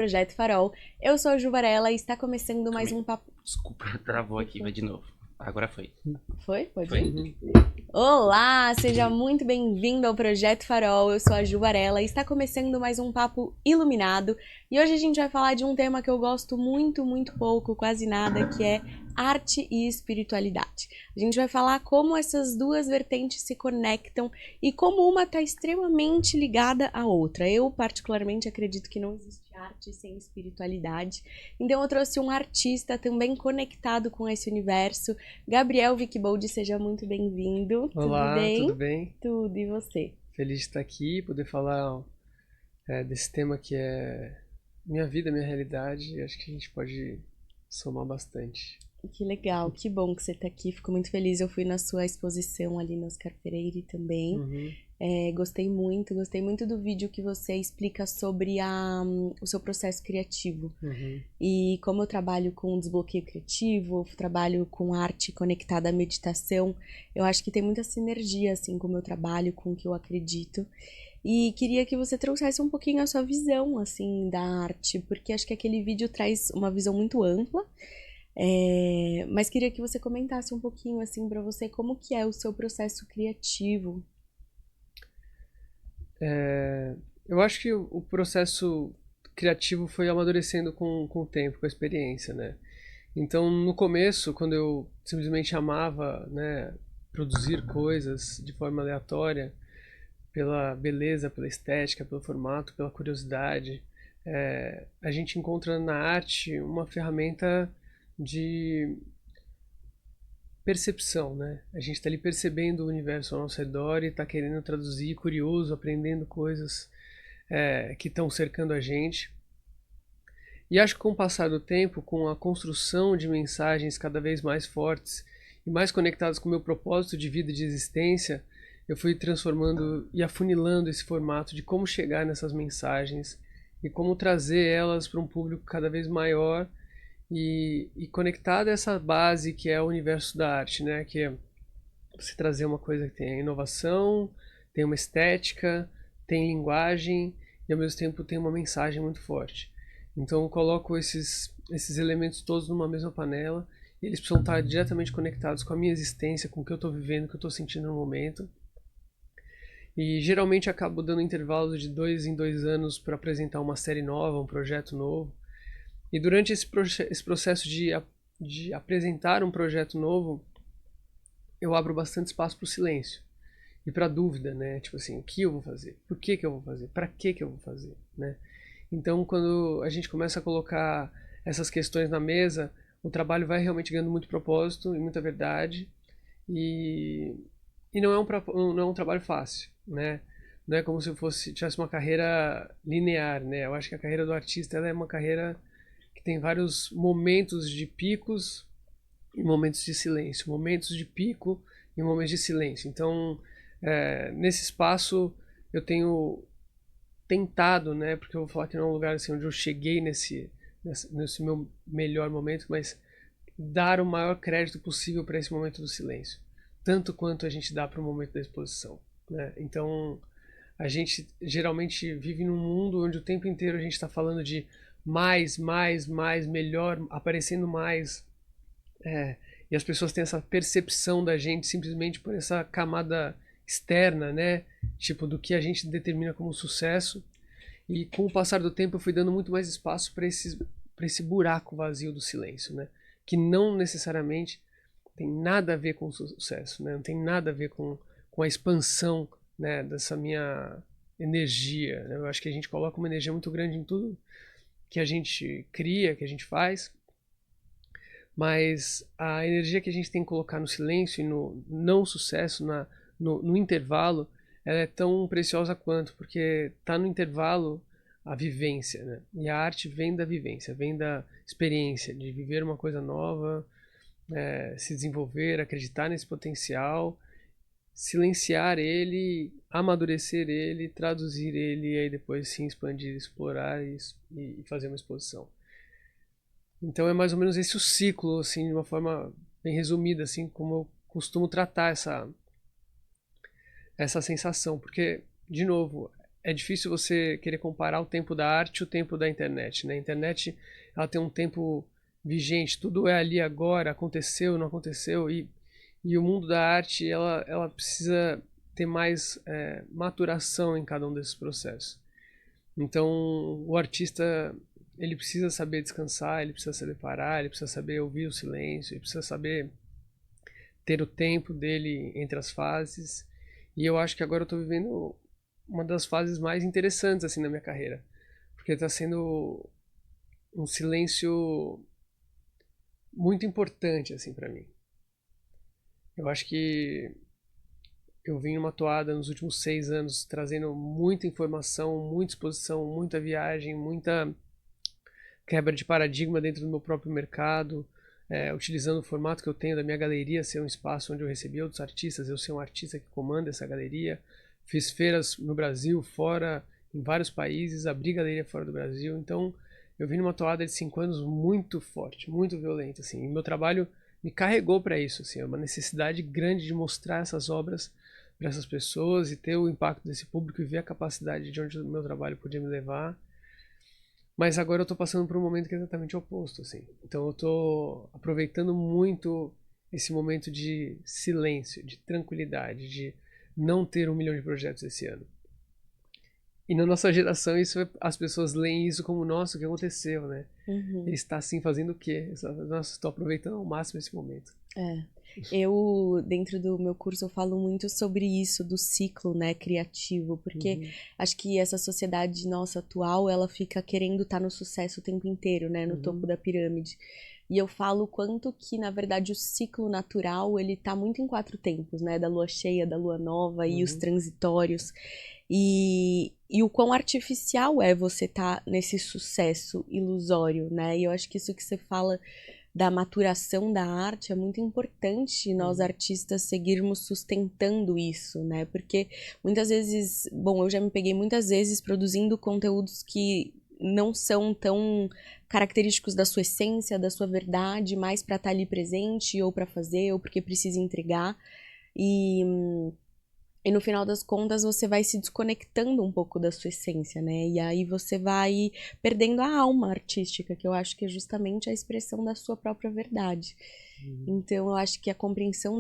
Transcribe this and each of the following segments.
Projeto Farol. Eu sou a Ju Varela e está começando mais Calma um aí. papo. Desculpa, travou aqui, vai de novo. Agora foi. Foi? Pode Foi. ir? Olá, seja muito bem-vindo ao Projeto Farol. Eu sou a Ju Varela e está começando mais um papo iluminado. E hoje a gente vai falar de um tema que eu gosto muito, muito pouco, quase nada, que é arte e espiritualidade. A gente vai falar como essas duas vertentes se conectam e como uma está extremamente ligada à outra. Eu, particularmente, acredito que não existe arte sem espiritualidade. Então eu trouxe um artista também conectado com esse universo. Gabriel Wickbold, seja muito bem-vindo. Tudo Olá, tudo bem? bem? Tudo, e você? Feliz de estar aqui e poder falar desse tema que é minha vida, minha realidade. E acho que a gente pode somar bastante. Que legal, que bom que você está aqui. Fico muito feliz. Eu fui na sua exposição ali no Oscar Freire também. Uhum, Gostei muito do vídeo que você explica sobre o seu processo criativo. uhum. E como eu trabalho com desbloqueio criativo, trabalho com arte conectada à meditação, eu acho que tem muita sinergia, assim, com o meu trabalho, com o que eu acredito. E queria que você trouxesse um pouquinho a sua visão, assim, da arte, porque acho que aquele vídeo traz uma visão muito ampla, mas queria que você comentasse um pouquinho, assim, para você, como que é o seu processo criativo. Eu acho que o processo criativo foi amadurecendo com o tempo, com a experiência, né? Então, no começo, quando eu simplesmente amava, né, produzir coisas de forma aleatória, pela beleza, pela estética, pelo formato, pela curiosidade. A gente encontra na arte uma ferramenta de percepção, né? A gente está ali percebendo o universo ao nosso redor e está querendo traduzir, curioso, aprendendo coisas que estão cercando a gente. E acho que com o passar do tempo, com a construção de mensagens cada vez mais fortes e mais conectadas com o meu propósito de vida e de existência, eu fui transformando e afunilando esse formato de como chegar nessas mensagens e como trazer elas para um público cada vez maior e conectar dessa base que é o universo da arte, né? Que é você trazer uma coisa que tem inovação, tem uma estética, tem linguagem e ao mesmo tempo tem uma mensagem muito forte. Então eu coloco esses elementos todos numa mesma panela e eles precisam estar diretamente conectados com a minha existência, com o que eu estou vivendo, o que eu estou sentindo no momento. E geralmente acabo dando intervalos de 2 em 2 anos para apresentar uma série nova, um projeto novo. E durante esse processo de apresentar um projeto novo, eu abro bastante espaço para o silêncio e para dúvida, né? Tipo assim, o que eu vou fazer? Por que eu vou fazer? Para que eu vou fazer, né? Então, quando a gente começa a colocar essas questões na mesa, o trabalho vai realmente ganhando muito propósito e muita verdade. E, e não é um trabalho fácil, né? Não é como se tivesse uma carreira linear, né? Eu acho que a carreira do artista ela é uma carreira que tem vários momentos de picos e momentos de silêncio, momentos de pico e momentos de silêncio. Então, nesse espaço eu tenho tentado, né? Porque eu vou falar que não é um lugar assim onde eu cheguei nesse meu melhor momento, mas dar o maior crédito possível para esse momento do silêncio, tanto quanto a gente dá para o momento da exposição, né? Então, a gente geralmente vive num mundo onde o tempo inteiro a gente está falando de mais, mais, mais, melhor, aparecendo mais, e as pessoas têm essa percepção da gente simplesmente por essa camada externa, né? Tipo, do que a gente determina como sucesso. E com o passar do tempo eu fui dando muito mais espaço para esse buraco vazio do silêncio, né? Que não necessariamente tem nada a ver com o sucesso, né? Não tem nada a ver com a expansão, né, dessa minha energia, né? Eu acho que a gente coloca uma energia muito grande em tudo que a gente cria, que a gente faz, mas a energia que a gente tem que colocar no silêncio e no não sucesso, no intervalo, ela é tão preciosa quanto, porque tá no intervalo a vivência, né? E a arte vem da vivência, vem da experiência, de viver uma coisa nova, se desenvolver, acreditar nesse potencial, silenciar ele, amadurecer ele, traduzir ele e aí depois sim expandir, explorar e fazer uma exposição. Então é mais ou menos esse o ciclo, assim, de uma forma bem resumida, assim, como eu costumo tratar essa sensação, porque, de novo, é difícil você querer comparar o tempo da arte e o tempo da internet, né? A internet, ela tem um tempo vigente, tudo é ali agora, aconteceu, não aconteceu, e o mundo da arte, ela precisa ter mais maturação em cada um desses processos. Então, o artista, ele precisa saber descansar, ele precisa saber parar, ele precisa saber ouvir o silêncio, ele precisa saber ter o tempo dele entre as fases. E eu acho que agora eu estou vivendo uma das fases mais interessantes assim na minha carreira, porque está sendo um silêncio muito importante assim para mim. Eu acho que eu vim numa toada nos últimos 6 anos trazendo muita informação, muita exposição, muita viagem, muita quebra de paradigma dentro do meu próprio mercado, utilizando o formato que eu tenho da minha galeria ser um espaço onde eu recebi outros artistas, eu ser um artista que comanda essa galeria. Fiz feiras no Brasil, fora, em vários países, abri galeria fora do Brasil. Então, eu vim numa toada de 5 anos muito forte, muito violenta, assim. E meu trabalho me carregou para isso, assim. É uma necessidade grande de mostrar essas obras para essas pessoas e ter o impacto desse público e ver a capacidade de onde o meu trabalho podia me levar. Mas agora eu tô passando por um momento que é exatamente o oposto, assim. Então eu tô aproveitando muito esse momento de silêncio, de tranquilidade, de não ter 1 milhão de projetos esse ano. E na nossa geração, as pessoas leem isso como, nossa, o que aconteceu, né? Ele está assim fazendo o quê? Nossa, estou aproveitando ao máximo esse momento. Eu, dentro do meu curso, eu falo muito sobre isso, do ciclo, né, criativo, porque acho que essa sociedade nossa atual, ela fica querendo estar no sucesso o tempo inteiro, né, no topo da pirâmide. E eu falo o quanto que, na verdade, o ciclo natural, ele tá muito em 4 tempos, né, da lua cheia, da lua nova e os transitórios. E o quão artificial é você estar nesse sucesso ilusório, né, e eu acho que isso que você fala da maturação da arte, é muito importante nós artistas seguirmos sustentando isso, né? Porque muitas vezes, bom, eu já me peguei muitas vezes produzindo conteúdos que não são tão característicos da sua essência, da sua verdade, mais para estar ali presente ou para fazer ou porque precisa entregar. E no final das contas você vai se desconectando um pouco da sua essência, né? E aí você vai perdendo a alma artística, que eu acho que é justamente a expressão da sua própria verdade. Então eu acho que a compreensão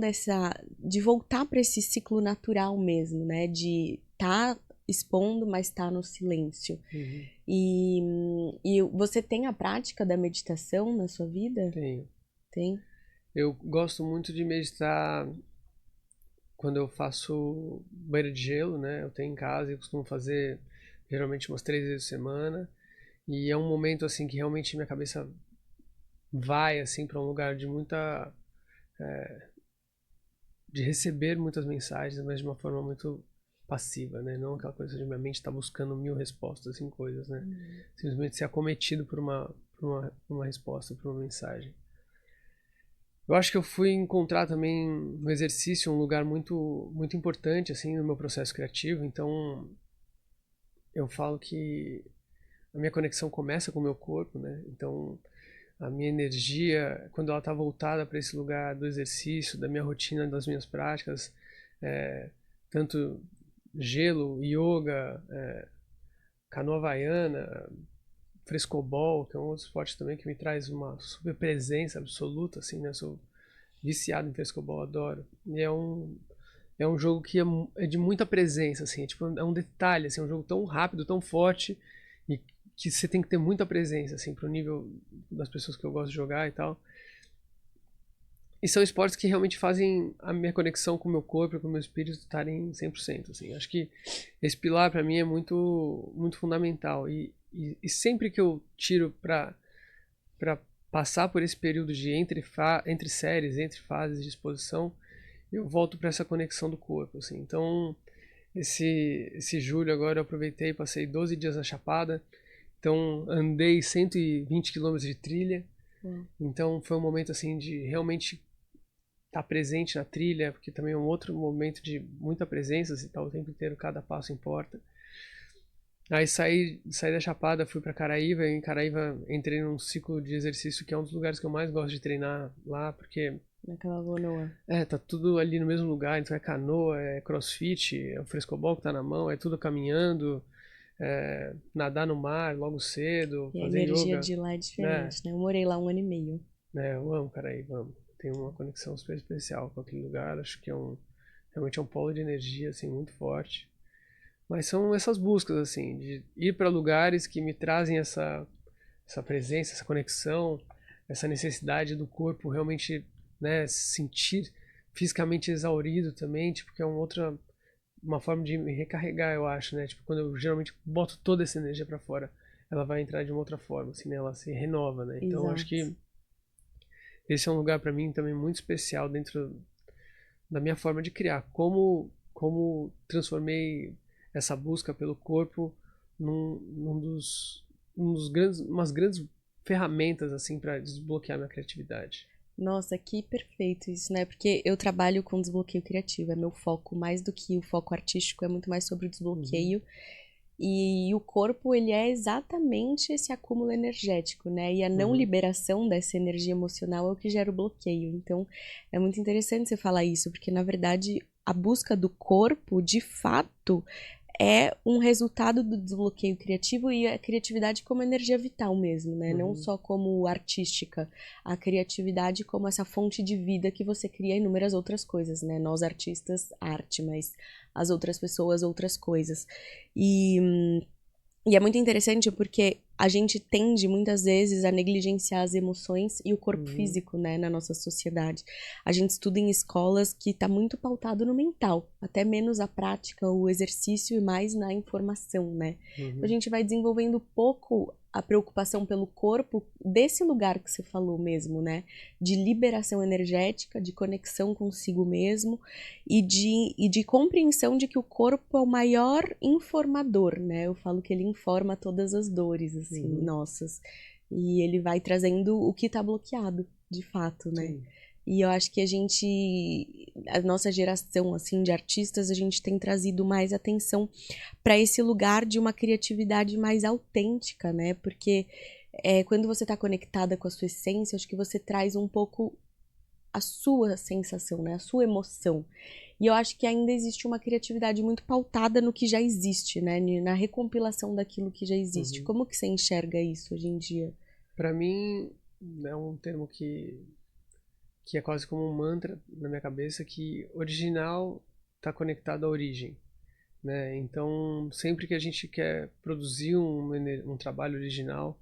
de voltar para esse ciclo natural mesmo, né? De estar expondo, mas estar no silêncio. E você tem a prática da meditação na sua vida? Tenho. Tem? Eu gosto muito de meditar quando eu faço banho de gelo, né? Eu tenho em casa e costumo fazer geralmente umas 3 vezes por semana. E é um momento assim que realmente minha cabeça vai assim para um lugar de muita de receber muitas mensagens, mas de uma forma muito passiva, né? Não aquela coisa de minha mente estar buscando 1000 respostas em coisas, né? Simplesmente ser acometido por uma resposta, por uma mensagem. Eu acho que eu fui encontrar também no exercício um lugar muito muito importante assim no meu processo criativo. Então eu falo que a minha conexão começa com o meu corpo, né? Então a minha energia, quando ela está voltada para esse lugar do exercício, da minha rotina, das minhas práticas, tanto gelo, yoga, canoa havaiana, frescobol, que é um outro esporte também que me traz uma super presença absoluta, assim, né? Eu sou viciado em frescobol, adoro. E é um jogo que é de muita presença, assim, é um detalhe, assim, é um jogo tão rápido, tão forte, e que você tem que ter muita presença, assim, pro nível das pessoas que eu gosto de jogar e tal. E são esportes que realmente fazem a minha conexão com o meu corpo e com o meu espírito estarem 100%, assim. Acho que esse pilar para mim é muito, muito fundamental. E sempre que eu tiro para passar por esse período de entre séries, entre fases de exposição, eu volto para essa conexão do corpo, assim. Então, esse julho agora eu aproveitei, passei 12 dias na Chapada, então andei 120 quilômetros de trilha. Então foi um momento assim de realmente estar presente na trilha, porque também é um outro momento de muita presença, você tá o tempo inteiro, cada passo importa. Aí saí da Chapada, fui para Caraíva, e em Caraíva entrei num ciclo de exercício que é um dos lugares que eu mais gosto de treinar lá, porque naquela canoa. Tá tudo ali no mesmo lugar, então é canoa, é crossfit, é o frescobol que tá na mão, é tudo caminhando, nadar no mar logo cedo, E a fazer energia yoga, de lá é né? diferente, né? Eu morei lá 1 ano e meio. Eu amo, cara, aí, amo. Tenho uma conexão super especial com aquele lugar, acho que realmente é um polo de energia, assim, muito forte. Mas são essas buscas, assim, de ir para lugares que me trazem essa presença, essa conexão, essa necessidade do corpo realmente, né, se sentir fisicamente exaurido também, tipo, que é uma forma de me recarregar, eu acho, né? Tipo, quando eu geralmente boto toda essa energia para fora, ela vai entrar de uma outra forma, assim, né? Ela se renova, né? Então, eu acho Exato. que esse é um lugar para mim também muito especial dentro da minha forma de criar. Como transformei essa busca pelo corpo umas grandes ferramentas assim para desbloquear minha criatividade. Nossa, que perfeito isso, né? Porque eu trabalho com desbloqueio criativo, é meu foco, mais do que o foco artístico, é muito mais sobre o Uhum, desbloqueio. E o corpo, ele é exatamente esse acúmulo energético, né? E a não uhum, liberação dessa energia emocional é o que gera o bloqueio. Então, é muito interessante você falar isso, porque na verdade a busca do corpo, de fato, é um resultado do desbloqueio criativo e a criatividade como energia vital mesmo, né? Não uhum. só como artística, a criatividade como essa fonte de vida que você cria inúmeras outras coisas, né? Nós artistas, arte, mas as outras pessoas, outras coisas. E e é muito interessante porque a gente tende muitas vezes a negligenciar as emoções e o corpo Uhum, físico, né, na nossa sociedade. A gente estuda em escolas que está muito pautado no mental, até menos a prática, o exercício e mais na informação, né? Então a uhum, gente vai desenvolvendo pouco a preocupação pelo corpo desse lugar que você falou mesmo, né? De liberação energética, de conexão consigo mesmo e de compreensão de que o corpo é o maior informador, né? Eu falo que ele informa todas as dores, assim, uhum. nossas. E ele vai trazendo o que tá bloqueado, de fato, né? Sim. E eu acho que a nossa geração, assim, de artistas, a gente tem trazido mais atenção para esse lugar de uma criatividade mais autêntica, né? Porque quando você tá conectada com a sua essência, acho que você traz um pouco a sua sensação, né? A sua emoção. E eu acho que ainda existe uma criatividade muito pautada no que já existe, né? Na recompilação daquilo que já existe. Uhum. Como que você enxerga isso hoje em dia? Para mim é um termo que é quase como um mantra na minha cabeça que original está conectado à origem, né? Então, sempre que a gente quer produzir um trabalho original,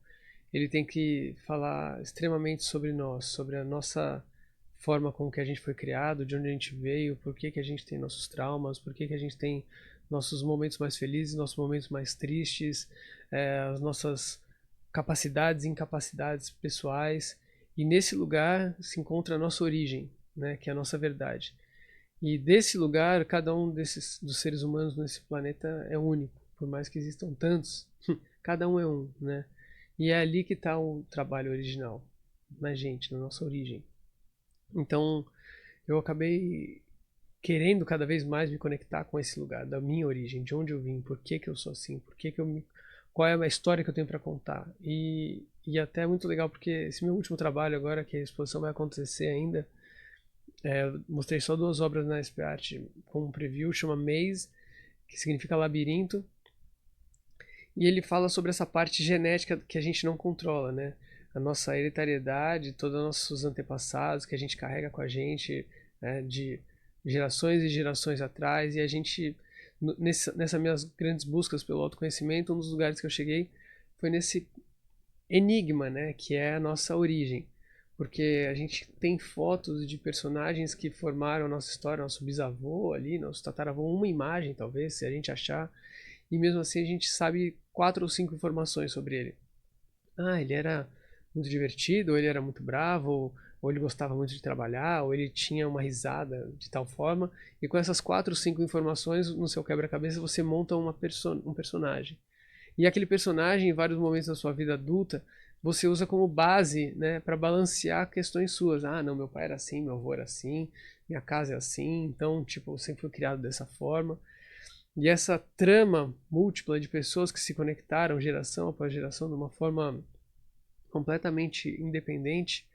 ele tem que falar extremamente sobre nós, sobre a nossa forma como que a gente foi criado, de onde a gente veio, por que que a gente tem nossos traumas, por que que a gente tem nossos momentos mais felizes, nossos momentos mais tristes, as nossas capacidades e incapacidades pessoais. E nesse lugar se encontra a nossa origem, né, que é a nossa verdade. E desse lugar, cada um dos seres humanos nesse planeta é único, por mais que existam tantos, cada um é um, né? E é ali que está o trabalho original, na gente, na nossa origem. Então, eu acabei querendo cada vez mais me conectar com esse lugar, da minha origem, de onde eu vim, por que que eu sou assim, qual é a história que eu tenho para contar. E até é muito legal porque esse meu último trabalho agora, que a exposição vai acontecer ainda, mostrei só 2 obras na SP Art como um preview, chama Maze, que significa labirinto, e ele fala sobre essa parte genética que a gente não controla, né? A nossa hereditariedade, todos os nossos antepassados que a gente carrega com a gente, né, de gerações e gerações atrás, e a gente, nessas minhas grandes buscas pelo autoconhecimento, um dos lugares que eu cheguei foi nesse enigma, né, que é a nossa origem. Porque a gente tem fotos de personagens que formaram a nossa história, nosso bisavô ali, nosso tataravô, uma imagem talvez, se a gente achar, e mesmo assim a gente sabe 4 ou 5 informações sobre ele. Ah, ele era muito divertido, ou ele era muito bravo, ou ele gostava muito de trabalhar, ou ele tinha uma risada de tal forma, e com essas 4 ou 5 informações no seu quebra-cabeça você monta um personagem. E aquele personagem, em vários momentos da sua vida adulta, você usa como base, né, para balancear questões suas. Ah, não, meu pai era assim, meu avô era assim, minha casa é assim, então, tipo, eu sempre fui criado dessa forma. E essa trama múltipla de pessoas que se conectaram geração após geração de uma forma completamente independente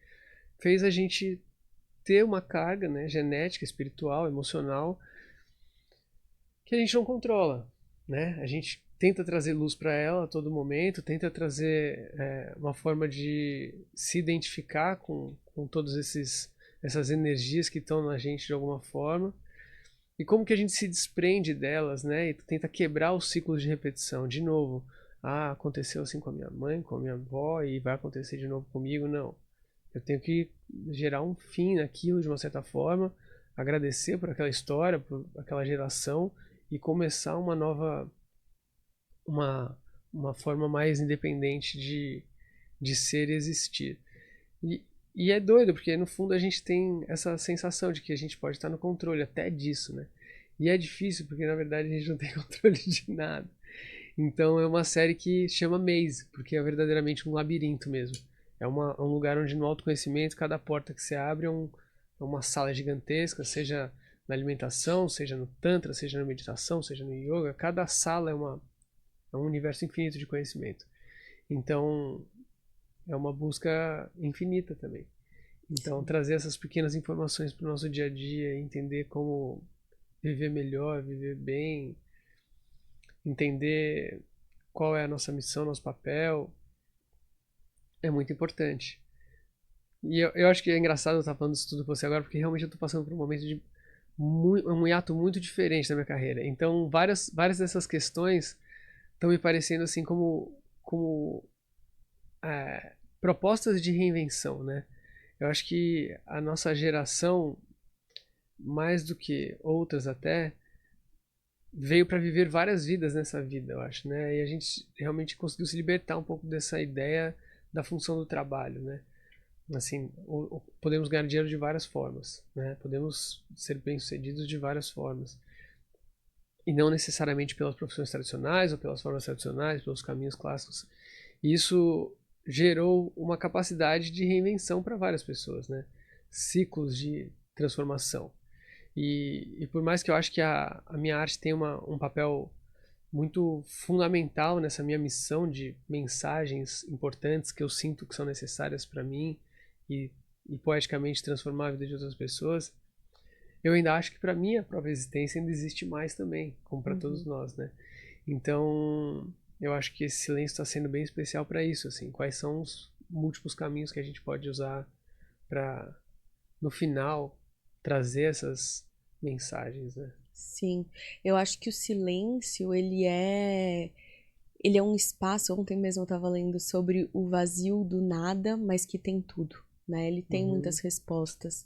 fez a gente ter uma carga, né, genética, espiritual, emocional, que a gente não controla, né? A gente tenta trazer luz para ela a todo momento, tenta trazer uma forma de se identificar com todos essas energias que estão na gente de alguma forma. E como que a gente se desprende delas, né? E tenta quebrar os ciclos de repetição. De novo, aconteceu assim com a minha mãe, com a minha avó, e vai acontecer de novo comigo. Não. Eu tenho que gerar um fim naquilo de uma certa forma, agradecer por aquela história, por aquela geração, e começar uma nova, uma forma mais independente de ser e existir. E é doido, porque no fundo a gente tem essa sensação de que a gente pode estar no controle até disso, né? E é difícil, porque na verdade a gente não tem controle de nada. Então é uma série que chama Maze, porque é verdadeiramente um labirinto mesmo. É um lugar onde no autoconhecimento, cada porta que você abre é uma sala gigantesca, seja na alimentação, seja no tantra, seja na meditação, seja no yoga. Cada sala é um universo infinito de conhecimento. Então é uma busca infinita também. Então, trazer essas pequenas informações para o nosso dia a dia, entender como viver melhor, viver bem, entender qual é a nossa missão, nosso papel, é muito importante. E eu acho que é engraçado eu estar falando isso tudo com você agora, porque realmente eu estou passando por um momento de um hiato muito diferente na minha carreira. Então, várias dessas questões estão me parecendo assim como propostas de reinvenção, né? Eu acho que a nossa geração, mais do que outras até, veio para viver várias vidas nessa vida, eu acho, né? E a gente realmente conseguiu se libertar um pouco dessa ideia da função do trabalho, né? Assim, podemos ganhar dinheiro de várias formas, né? Podemos ser bem-sucedidos de várias formas. E não necessariamente pelas profissões tradicionais ou pelas formas tradicionais, pelos caminhos clássicos. E isso gerou uma capacidade de reinvenção para várias pessoas, né? Ciclos de transformação. E por mais que eu acho que a minha arte tem um papel muito fundamental nessa minha missão de mensagens importantes que eu sinto que são necessárias para mim e poeticamente transformar a vida de outras pessoas, eu ainda acho que para mim a própria existência ainda existe mais também, como para todos nós, né? Então, eu acho que esse silêncio está sendo bem especial para isso, assim. Quais são os múltiplos caminhos que a gente pode usar para, no final, trazer essas mensagens, né? Sim, eu acho que o silêncio, ele é um espaço, ontem mesmo eu estava lendo sobre o vazio do nada, mas que tem tudo, né? Ele tem muitas respostas.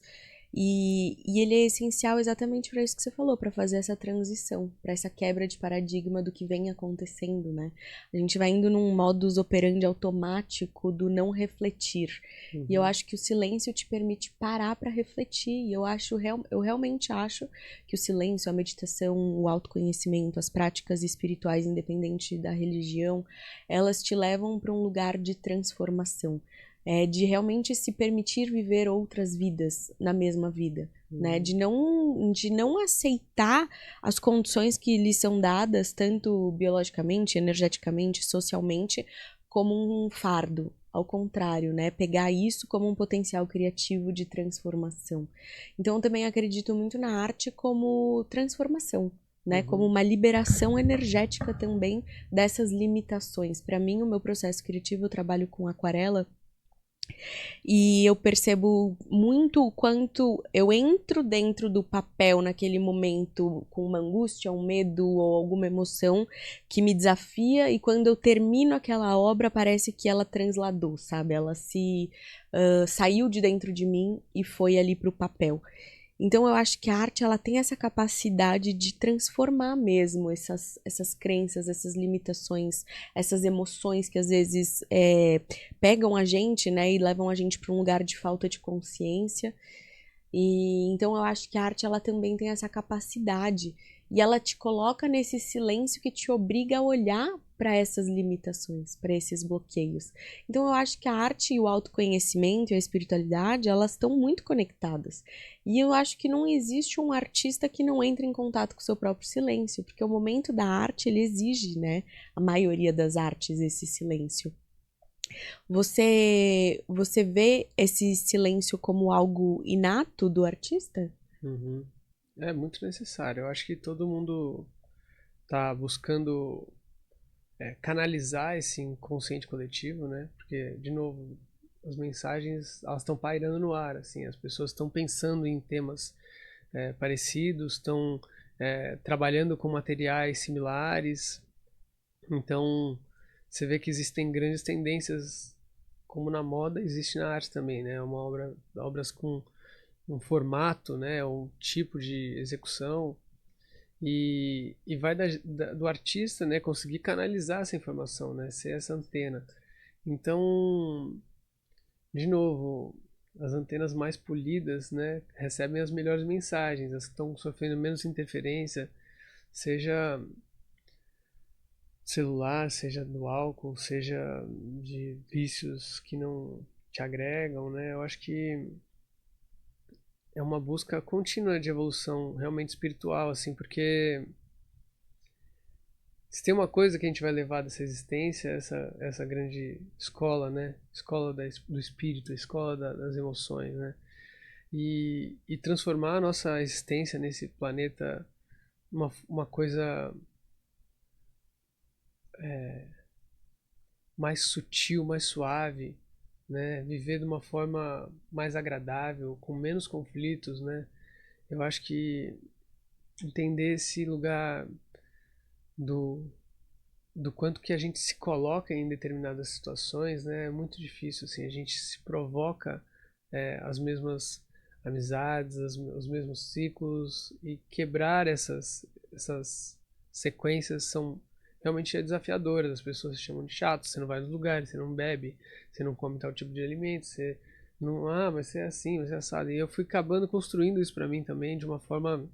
E ele é essencial exatamente para isso que você falou, para fazer essa transição, para essa quebra de paradigma do que vem acontecendo, né? A gente vai indo num modus operandi automático do não refletir. E eu acho que o silêncio te permite parar para refletir. E eu realmente acho que o silêncio, a meditação, o autoconhecimento, as práticas espirituais, independente da religião, elas te levam para um lugar de transformação. De realmente se permitir viver outras vidas na mesma vida, né? De não aceitar as condições que lhes são dadas, tanto biologicamente, energeticamente, socialmente, como um fardo. Ao contrário, né? Pegar isso como um potencial criativo de transformação. Então, eu também acredito muito na arte como transformação, né? Como uma liberação energética também dessas limitações. Para mim, o meu processo criativo, eu trabalho com aquarela, e eu percebo muito o quanto eu entro dentro do papel naquele momento com uma angústia, um medo ou alguma emoção que me desafia, e quando eu termino aquela obra parece que ela transladou, sabe? Ela saiu de dentro de mim e foi ali para o papel. Então eu acho que a arte ela tem essa capacidade de transformar mesmo essas crenças, essas limitações, essas emoções que às vezes pegam a gente, né, e levam a gente para um lugar de falta de consciência. E então eu acho que a arte ela também tem essa capacidade e ela te coloca nesse silêncio que te obriga a olhar para essas limitações, para esses bloqueios. Então eu acho que a arte e o autoconhecimento e a espiritualidade, elas estão muito conectadas. E eu acho que não existe um artista que não entre em contato com o seu próprio silêncio, porque o momento da arte, ele exige, né, a maioria das artes, esse silêncio. Você vê esse silêncio como algo inato do artista? Uhum. É muito necessário. Eu acho que todo mundo tá buscando canalizar esse inconsciente coletivo, né? Porque, de novo, as mensagens elas estão pairando no ar, assim, as pessoas estão pensando em temas parecidos, estão trabalhando com materiais similares. Então, você vê que existem grandes tendências, como na moda, existe na arte também, né? Obras com um formato, né? Um tipo de execução e vai do artista, né? Conseguir canalizar essa informação, né? Ser essa antena. Então, de novo, as antenas mais polidas, né? Recebem as melhores mensagens, as que estão sofrendo menos interferência, seja celular, seja do álcool, seja de vícios que não te agregam, né? Eu acho que é uma busca contínua de evolução realmente espiritual, assim, porque se tem uma coisa que a gente vai levar dessa existência, essa grande escola, né? Escola do espírito, escola das emoções, né? E transformar a nossa existência nesse planeta uma coisa mais sutil, mais suave, né? Viver de uma forma mais agradável, com menos conflitos, né? Eu acho que entender esse lugar do, do quanto que a gente se coloca em determinadas situações, né? É muito difícil, assim, a gente se provoca as mesmas amizades, os mesmos ciclos e quebrar essas sequências são realmente desafiadoras. As pessoas se chamam de chato, você não vai nos lugares, você não bebe, você não come tal tipo de alimento, você não, mas você é assim, você é assado. E eu fui acabando construindo isso para mim também de uma forma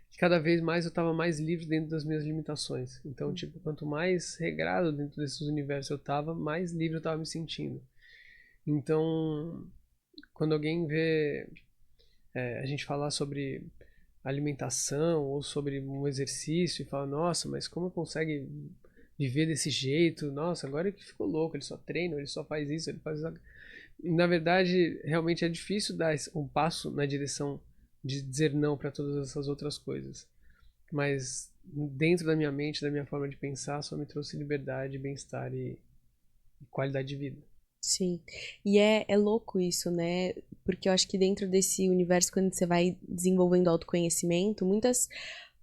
que cada vez mais eu estava mais livre dentro das minhas limitações. Então, tipo, quanto mais regrado dentro desses universos eu estava, mais livre eu estava me sentindo. Então, quando alguém vê a gente falar sobre alimentação ou sobre um exercício e fala, nossa, mas como consegue viver desse jeito? Nossa, agora que ficou louco, ele só treina, ele só faz isso, ele faz isso. Na verdade, realmente é difícil dar um passo na direção de dizer não para todas essas outras coisas. Mas dentro da minha mente, da minha forma de pensar, só me trouxe liberdade, bem-estar e qualidade de vida. Sim. E é louco isso, né? Porque eu acho que dentro desse universo, quando você vai desenvolvendo autoconhecimento, muitas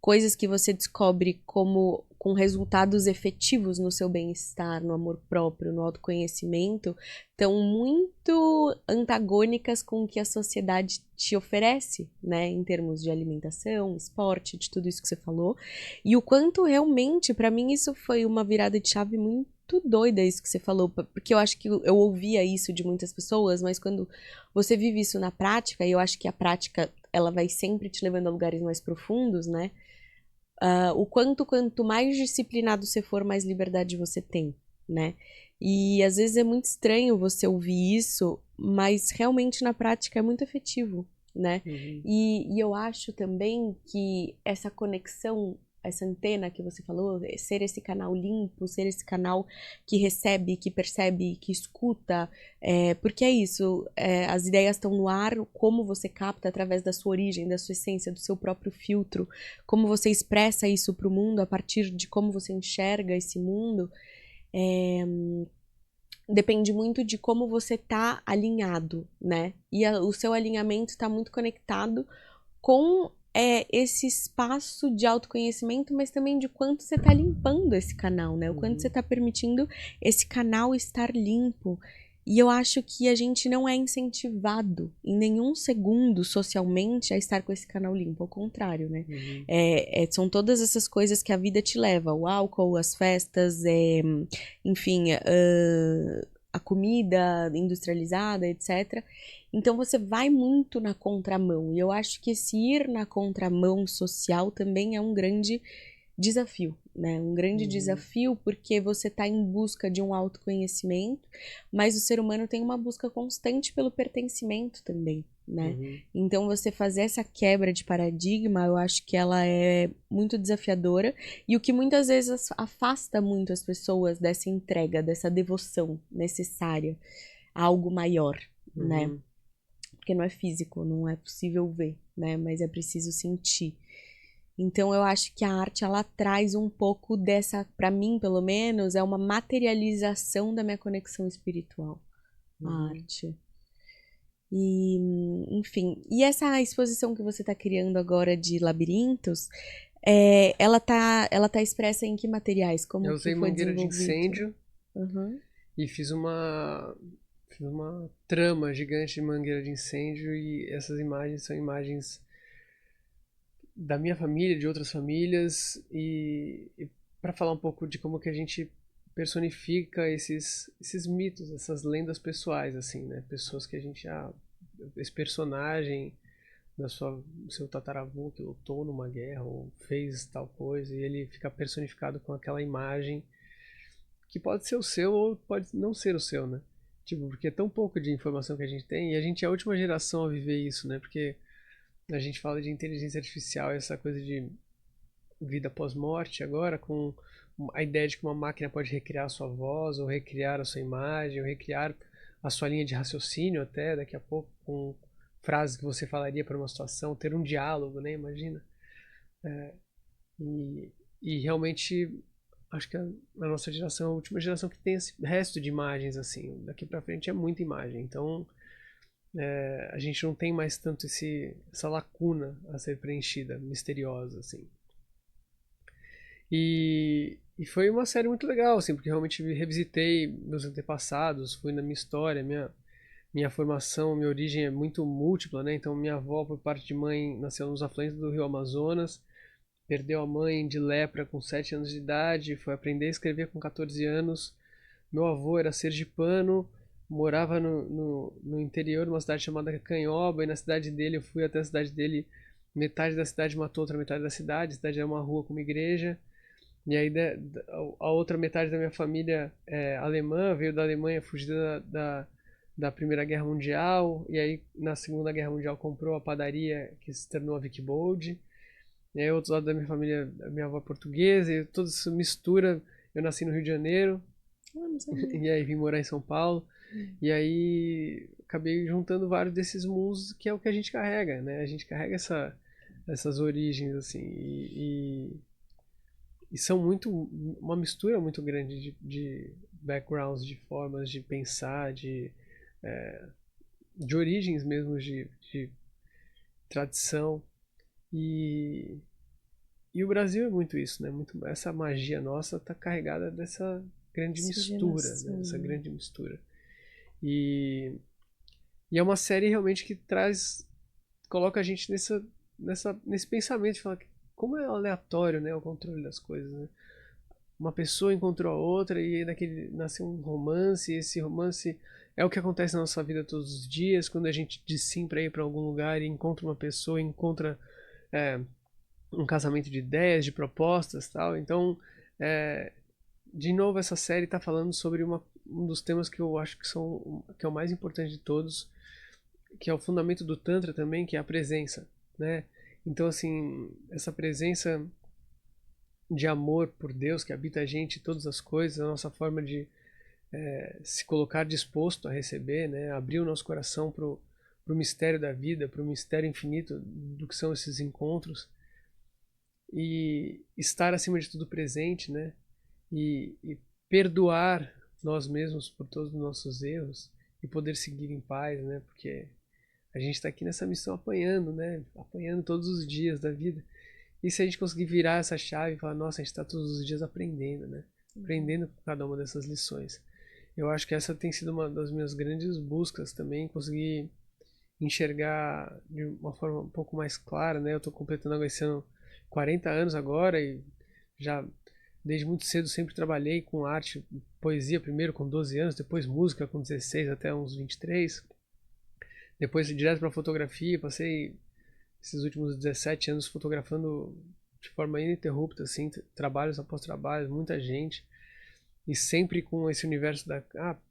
coisas que você descobre como com resultados efetivos no seu bem-estar, no amor próprio, no autoconhecimento, estão muito antagônicas com o que a sociedade te oferece, né, em termos de alimentação, esporte, de tudo isso que você falou. E o quanto realmente, para mim, isso foi uma virada de chave muito doida isso que você falou, porque eu acho que eu ouvia isso de muitas pessoas, mas quando você vive isso na prática, e eu acho que a prática ela vai sempre te levando a lugares mais profundos, né? Quanto mais disciplinado você for, mais liberdade você tem, né? E às vezes é muito estranho você ouvir isso, mas realmente na prática é muito efetivo, né? Uhum. E eu acho também que essa conexão, essa antena que você falou, ser esse canal limpo, ser esse canal que recebe, que percebe, que escuta, porque é isso, as ideias estão no ar, como você capta através da sua origem, da sua essência, do seu próprio filtro, como você expressa isso para o mundo a partir de como você enxerga esse mundo, é, depende muito de como você tá alinhado, né? E o seu alinhamento está muito conectado com esse espaço de autoconhecimento, mas também de quanto você está limpando esse canal, né? O quanto você está permitindo esse canal estar limpo. E eu acho que a gente não é incentivado em nenhum segundo socialmente a estar com esse canal limpo, ao contrário, né? Uhum. São todas essas coisas que a vida te leva, o álcool, as festas, enfim, a comida industrializada, etc. Então você vai muito na contramão. E eu acho que esse ir na contramão social também é um grande desafio, né? Um grande desafio porque você está em busca de um autoconhecimento, mas o ser humano tem uma busca constante pelo pertencimento também, né? Então você fazer essa quebra de paradigma, eu acho que ela é muito desafiadora e o que muitas vezes afasta muito as pessoas dessa entrega, dessa devoção necessária a algo maior, né? Porque não é físico, não é possível ver, né? Mas é preciso sentir. Então eu acho que a arte ela traz um pouco dessa, para mim pelo menos, é uma materialização da minha conexão espiritual, a arte. E, enfim, e essa exposição que você está criando agora de labirintos, ela tá expressa em que materiais? Como Eu que usei foi mangueira de desenvolvido? incêndio e fiz uma trama gigante de mangueira de incêndio, e essas imagens são imagens da minha família, de outras famílias, e para falar um pouco de como que a gente personifica esses mitos, essas lendas pessoais, assim, né? Pessoas que a gente, esse personagem do seu tataravô que lutou numa guerra ou fez tal coisa, e ele fica personificado com aquela imagem que pode ser o seu ou pode não ser o seu, né? Tipo, porque é tão pouco de informação que a gente tem, e a gente é a última geração a viver isso, né? Porque a gente fala de inteligência artificial, essa coisa de vida pós-morte agora, com a ideia de que uma máquina pode recriar a sua voz, ou recriar a sua imagem, ou recriar a sua linha de raciocínio até, daqui a pouco, com frases que você falaria para uma situação, ter um diálogo, né? Imagina. E realmente, acho que a nossa geração é a última geração que tem esse resto de imagens, assim. Daqui para frente é muita imagem. Então, a gente não tem mais tanto essa lacuna a ser preenchida, misteriosa, assim. E foi uma série muito legal, assim, porque realmente revisitei meus antepassados, fui na minha história, minha formação, minha origem é muito múltipla, né? Então, minha avó, por parte de mãe, nasceu nos afluentes do Rio Amazonas, perdeu a mãe de lepra com 7 anos de idade, foi aprender a escrever com 14 anos. Meu avô era sergipano, morava no interior, numa cidade chamada Canhoba, e na cidade dele, eu fui até a cidade dele, metade da cidade matou outra metade da cidade, a cidade era uma rua com uma igreja, e aí a outra metade da minha família é alemã, veio da Alemanha fugida da Primeira Guerra Mundial, e aí na Segunda Guerra Mundial comprou a padaria que se tornou a Vicky Bold. E aí outro lado da minha família, a minha avó é portuguesa, e toda essa mistura, eu nasci no Rio de Janeiro, e aí vim morar em São Paulo, e aí acabei juntando vários desses mundos, que é o que a gente carrega, né? A gente carrega essas origens, assim, e são uma mistura muito grande de backgrounds, de formas de pensar, de origens mesmo, de tradição. E o Brasil é muito isso, né? Muito, essa magia nossa está carregada dessa grande mistura, né? Essa grande mistura. E é uma série realmente que coloca a gente nesse pensamento de falar como é aleatório, né? O controle das coisas, né? Uma pessoa encontrou a outra e aí nasceu um romance, e esse romance é o que acontece na nossa vida todos os dias, quando a gente diz sim para ir para algum lugar e encontra uma pessoa, encontra um casamento de ideias, de propostas, tal. Então, de novo, essa série está falando sobre um dos temas que eu acho que é o mais importante de todos, que é o fundamento do Tantra também, que é a presença, né? Então, assim, essa presença de amor por Deus que habita a gente, todas as coisas, a nossa forma de se colocar disposto a receber, né? Abrir o nosso coração para o mistério da vida, para o mistério infinito do que são esses encontros, e estar acima de tudo presente, né? E perdoar nós mesmos por todos os nossos erros e poder seguir em paz, né? Porque a gente está aqui nessa missão apanhando, né? Apanhando todos os dias da vida. E se a gente conseguir virar essa chave e falar, nossa, a gente está todos os dias aprendendo, né? Aprendendo com cada uma dessas lições. Eu acho que essa tem sido uma das minhas grandes buscas também, conseguir enxergar de uma forma um pouco mais clara, né? Eu estou completando esse ano 40 anos agora, e já desde muito cedo sempre trabalhei com arte, poesia primeiro com 12 anos, depois música com 16 até uns 23, depois direto para fotografia, passei esses últimos 17 anos fotografando de forma ininterrupta, assim, trabalhos após trabalhos, muita gente, e sempre com esse universo da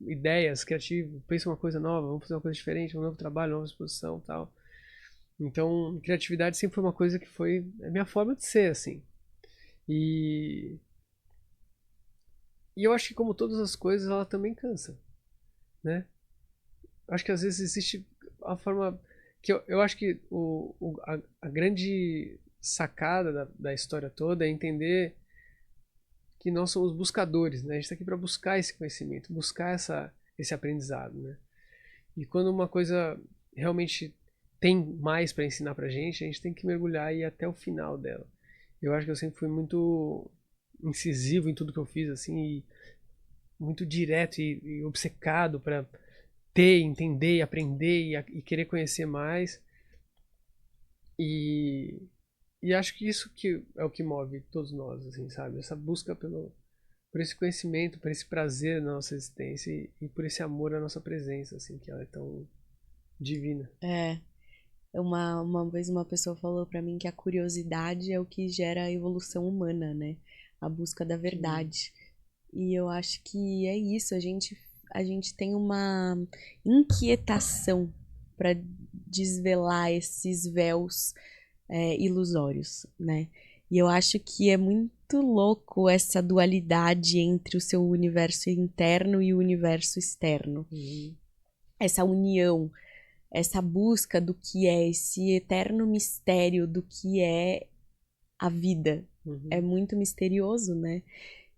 ideias, criativo, pensa uma coisa nova, vamos fazer uma coisa diferente, um novo trabalho, uma nova exposição, tal. Então, criatividade sempre foi uma coisa que foi a minha forma de ser, assim. E eu acho que, como todas as coisas, ela também cansa, né? Acho que às vezes existe a forma que eu acho que a grande sacada da história toda é entender que nós somos buscadores, né? A gente está aqui para buscar esse conhecimento, buscar esse aprendizado, né? E quando uma coisa realmente tem mais para ensinar pra gente, a gente tem que mergulhar e ir até o final dela. Eu acho que eu sempre fui muito incisivo em tudo que eu fiz, assim, e muito direto e obcecado para ter, entender, aprender e querer conhecer mais. E acho que isso que é o que move todos nós, assim, sabe? Essa busca por esse conhecimento, por esse prazer na nossa existência e por esse amor à nossa presença, assim, que ela é tão divina. É. Uma vez uma pessoa falou pra mim que a curiosidade é o que gera a evolução humana, né? A busca da verdade. E eu acho que é isso, a gente tem uma inquietação para desvelar esses véus ilusórios, né? E eu acho que é muito louco essa dualidade entre o seu universo interno e o universo externo. Essa união, essa busca do que é esse eterno mistério do que é a vida. É muito misterioso, né?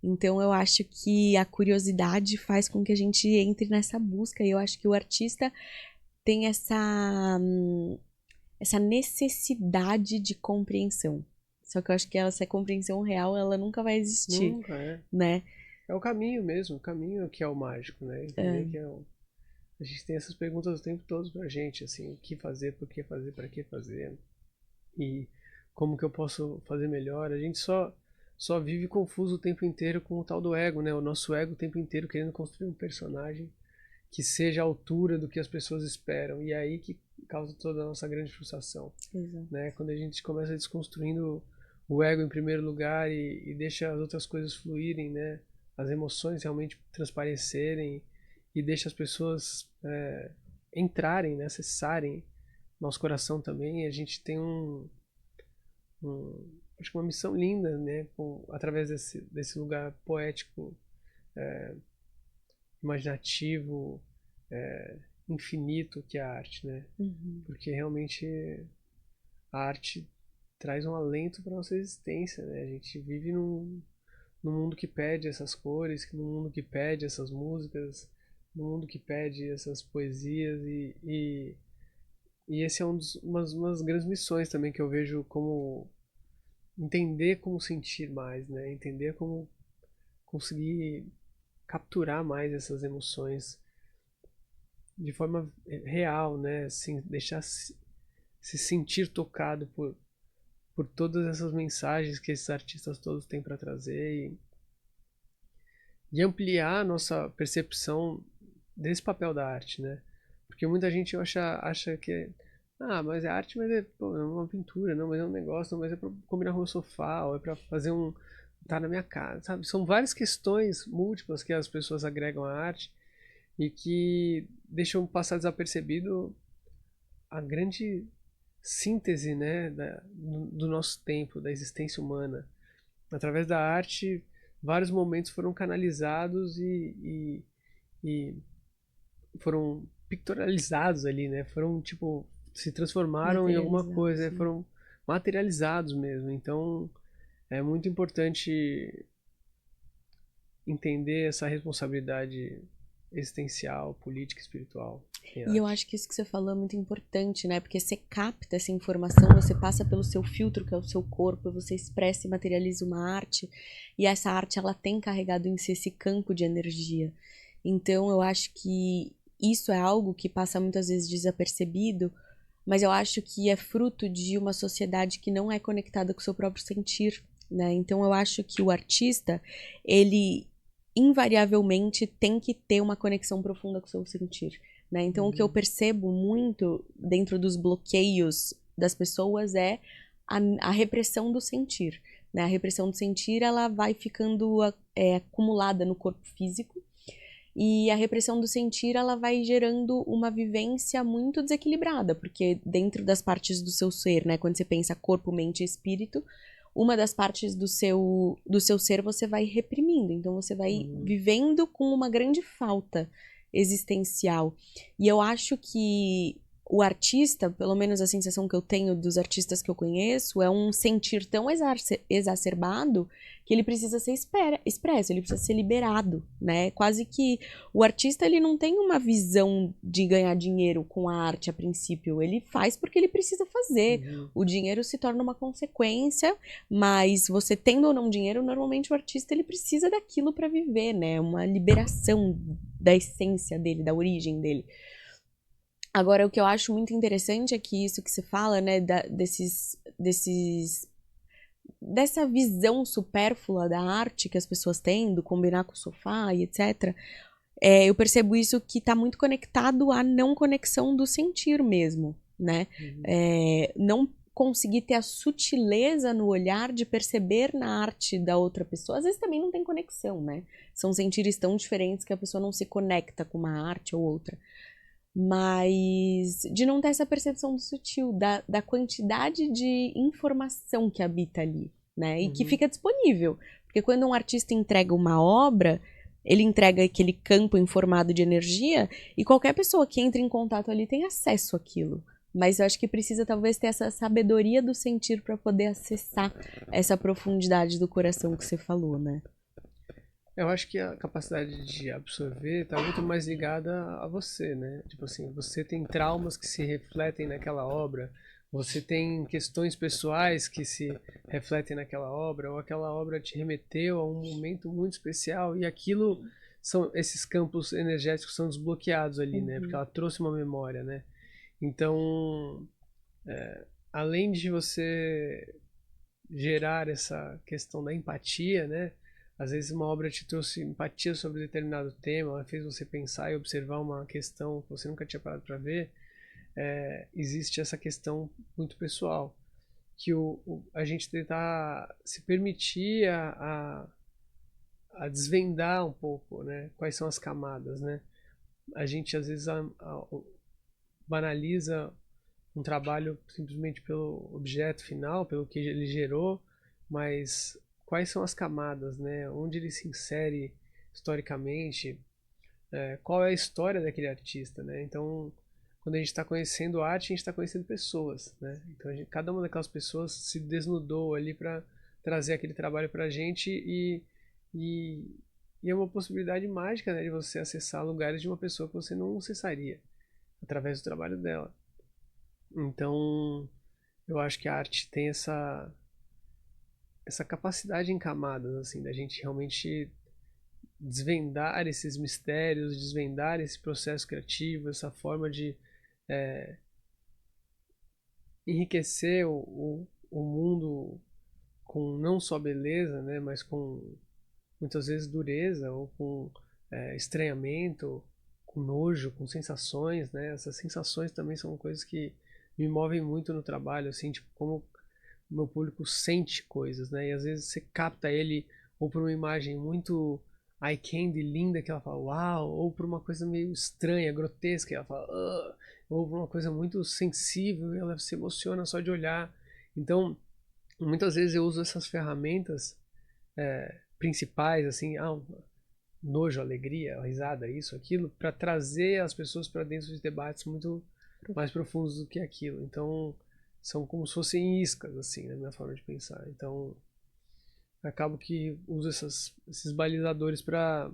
Então eu acho que a curiosidade faz com que a gente entre nessa busca. E eu acho que o artista tem essa necessidade de compreensão. Só que eu acho que essa compreensão real, ela nunca vai existir, Nunca, é. né? É o caminho mesmo, o caminho que é o mágico, né? Entender que a gente tem essas perguntas o tempo todo pra gente, assim, o que fazer, por que fazer, para que fazer, e como que eu posso fazer melhor. A gente só vive confuso o tempo inteiro com o tal do ego, né? O nosso ego o tempo inteiro querendo construir um personagem que seja à altura do que as pessoas esperam, e é aí que causa toda a nossa grande frustração. Exato. Né? Quando a gente começa desconstruindo o ego em primeiro lugar e deixa as outras coisas fluírem, né? As emoções realmente transparecerem e deixa as pessoas entrarem, né? Acessarem nosso coração também. A gente tem acho que uma missão linda, né? Através desse lugar poético, imaginativo, infinito que é a arte, né? Porque realmente a arte traz um alento para nossa existência, né? A gente vive num mundo que pede essas cores, num mundo que pede essas músicas, num mundo que pede essas poesias e esse é umas grandes missões também que eu vejo, como entender como sentir mais, né? Entender como conseguir capturar mais essas emoções de forma real, né? Assim, deixar se sentir tocado por todas essas mensagens que esses artistas todos têm para trazer e ampliar a nossa percepção desse papel da arte, né? Porque muita gente acha que mas é arte, mas pô, é uma pintura, não, mas é um negócio, não, mas é pra combinar com o meu sofá, ou é pra fazer tá na minha casa, sabe? São várias questões múltiplas que as pessoas agregam à arte e que deixam passar desapercebido a grande síntese, né, do nosso tempo, da existência humana. Através da arte, vários momentos foram canalizados e foram pictorializados ali, né? Foram, tipo, se transformaram em alguma coisa, né? Foram materializados mesmo. Então, é muito importante entender essa responsabilidade existencial, política, espiritual. E eu acho que isso que você falou é muito importante, né? Porque você capta essa informação, você passa pelo seu filtro, que é o seu corpo, você expressa e materializa uma arte, e essa arte, ela tem carregado em si esse campo de energia. Então, eu acho que isso é algo que passa muitas vezes desapercebido, mas eu acho que é fruto de uma sociedade que não é conectada com o seu próprio sentir, né? Então, eu acho que o artista, ele invariavelmente tem que ter uma conexão profunda com o seu sentir, né? Então, o que eu percebo muito dentro dos bloqueios das pessoas é a repressão do sentir, né? A repressão do sentir, ela vai ficando acumulada no corpo físico, e a repressão do sentir, ela vai gerando uma vivência muito desequilibrada, porque dentro das partes do seu ser, né, quando você pensa corpo, mente e espírito, uma das partes do seu ser você vai reprimindo, então você vai vivendo com uma grande falta existencial. E eu acho que o artista, pelo menos a sensação que eu tenho dos artistas que eu conheço, é um sentir tão exacerbado que ele precisa ser expresso, ele precisa ser liberado, né? Quase que o artista, ele não tem uma visão de ganhar dinheiro com a arte a princípio, ele faz porque ele precisa fazer. O dinheiro se torna uma consequência, mas você tendo ou não dinheiro, normalmente o artista, ele precisa daquilo para viver, né? Uma liberação da essência dele, da origem dele. Agora, o que eu acho muito interessante é que isso que você fala, né, dessa visão supérflua da arte que as pessoas têm, do combinar com o sofá e etc., eu percebo isso que está muito conectado à não conexão do sentir mesmo, né? Não conseguir ter a sutileza no olhar de perceber na arte da outra pessoa. Às vezes também não tem conexão, né? São sentires tão diferentes que a pessoa não se conecta com uma arte ou outra. Mas de não ter essa percepção do sutil, da quantidade de informação que habita ali, né? E que fica disponível. Porque quando um artista entrega uma obra, ele entrega aquele campo informado de energia e qualquer pessoa que entre em contato ali tem acesso àquilo. Mas eu acho que precisa talvez ter essa sabedoria do sentir para poder acessar essa profundidade do coração que você falou, né? Eu acho que a capacidade de absorver está muito mais ligada a você, né? Tipo assim, você tem traumas que se refletem naquela obra, você tem questões pessoais que se refletem naquela obra, ou aquela obra te remeteu a um momento muito especial, e aquilo esses campos energéticos são desbloqueados ali, né? Porque ela trouxe uma memória, né? Então, além de você gerar essa questão da empatia, né? Às vezes uma obra te trouxe empatia sobre determinado tema, ela fez você pensar e observar uma questão que você nunca tinha parado para ver. Existe essa questão muito pessoal, que a gente tentar se permitir a desvendar um pouco, né? Quais são as camadas, né? A gente às vezes banaliza um trabalho simplesmente pelo objeto final, pelo que ele gerou, mas quais são as camadas, né? Onde ele se insere historicamente, qual é a história daquele artista, né? Então, quando a gente está conhecendo arte, a gente está conhecendo pessoas, né? Então, cada uma daquelas pessoas se desnudou ali para trazer aquele trabalho para a gente e é uma possibilidade mágica, né, de você acessar lugares de uma pessoa que você não acessaria através do trabalho dela. Então, eu acho que a arte tem essa capacidade em camadas, assim, da gente realmente desvendar esses mistérios, desvendar esse processo criativo, essa forma de enriquecer o mundo com não só beleza, né, mas com muitas vezes dureza ou com estranhamento, com nojo, com sensações, né? Essas sensações também são coisas que me movem muito no trabalho, assim, tipo, como o meu público sente coisas, né? E às vezes você capta ele ou por uma imagem muito eye candy, linda, que ela fala uau, ou por uma coisa meio estranha, grotesca, e ela fala ugh, ou por uma coisa muito sensível e ela se emociona só de olhar. Então, muitas vezes eu uso essas ferramentas principais, assim, nojo, alegria, risada, isso, aquilo, para trazer as pessoas para dentro de debates muito mais profundos do que aquilo. Então, são como se fossem iscas, assim, na minha forma de pensar. Então, acabo que uso esses balizadores para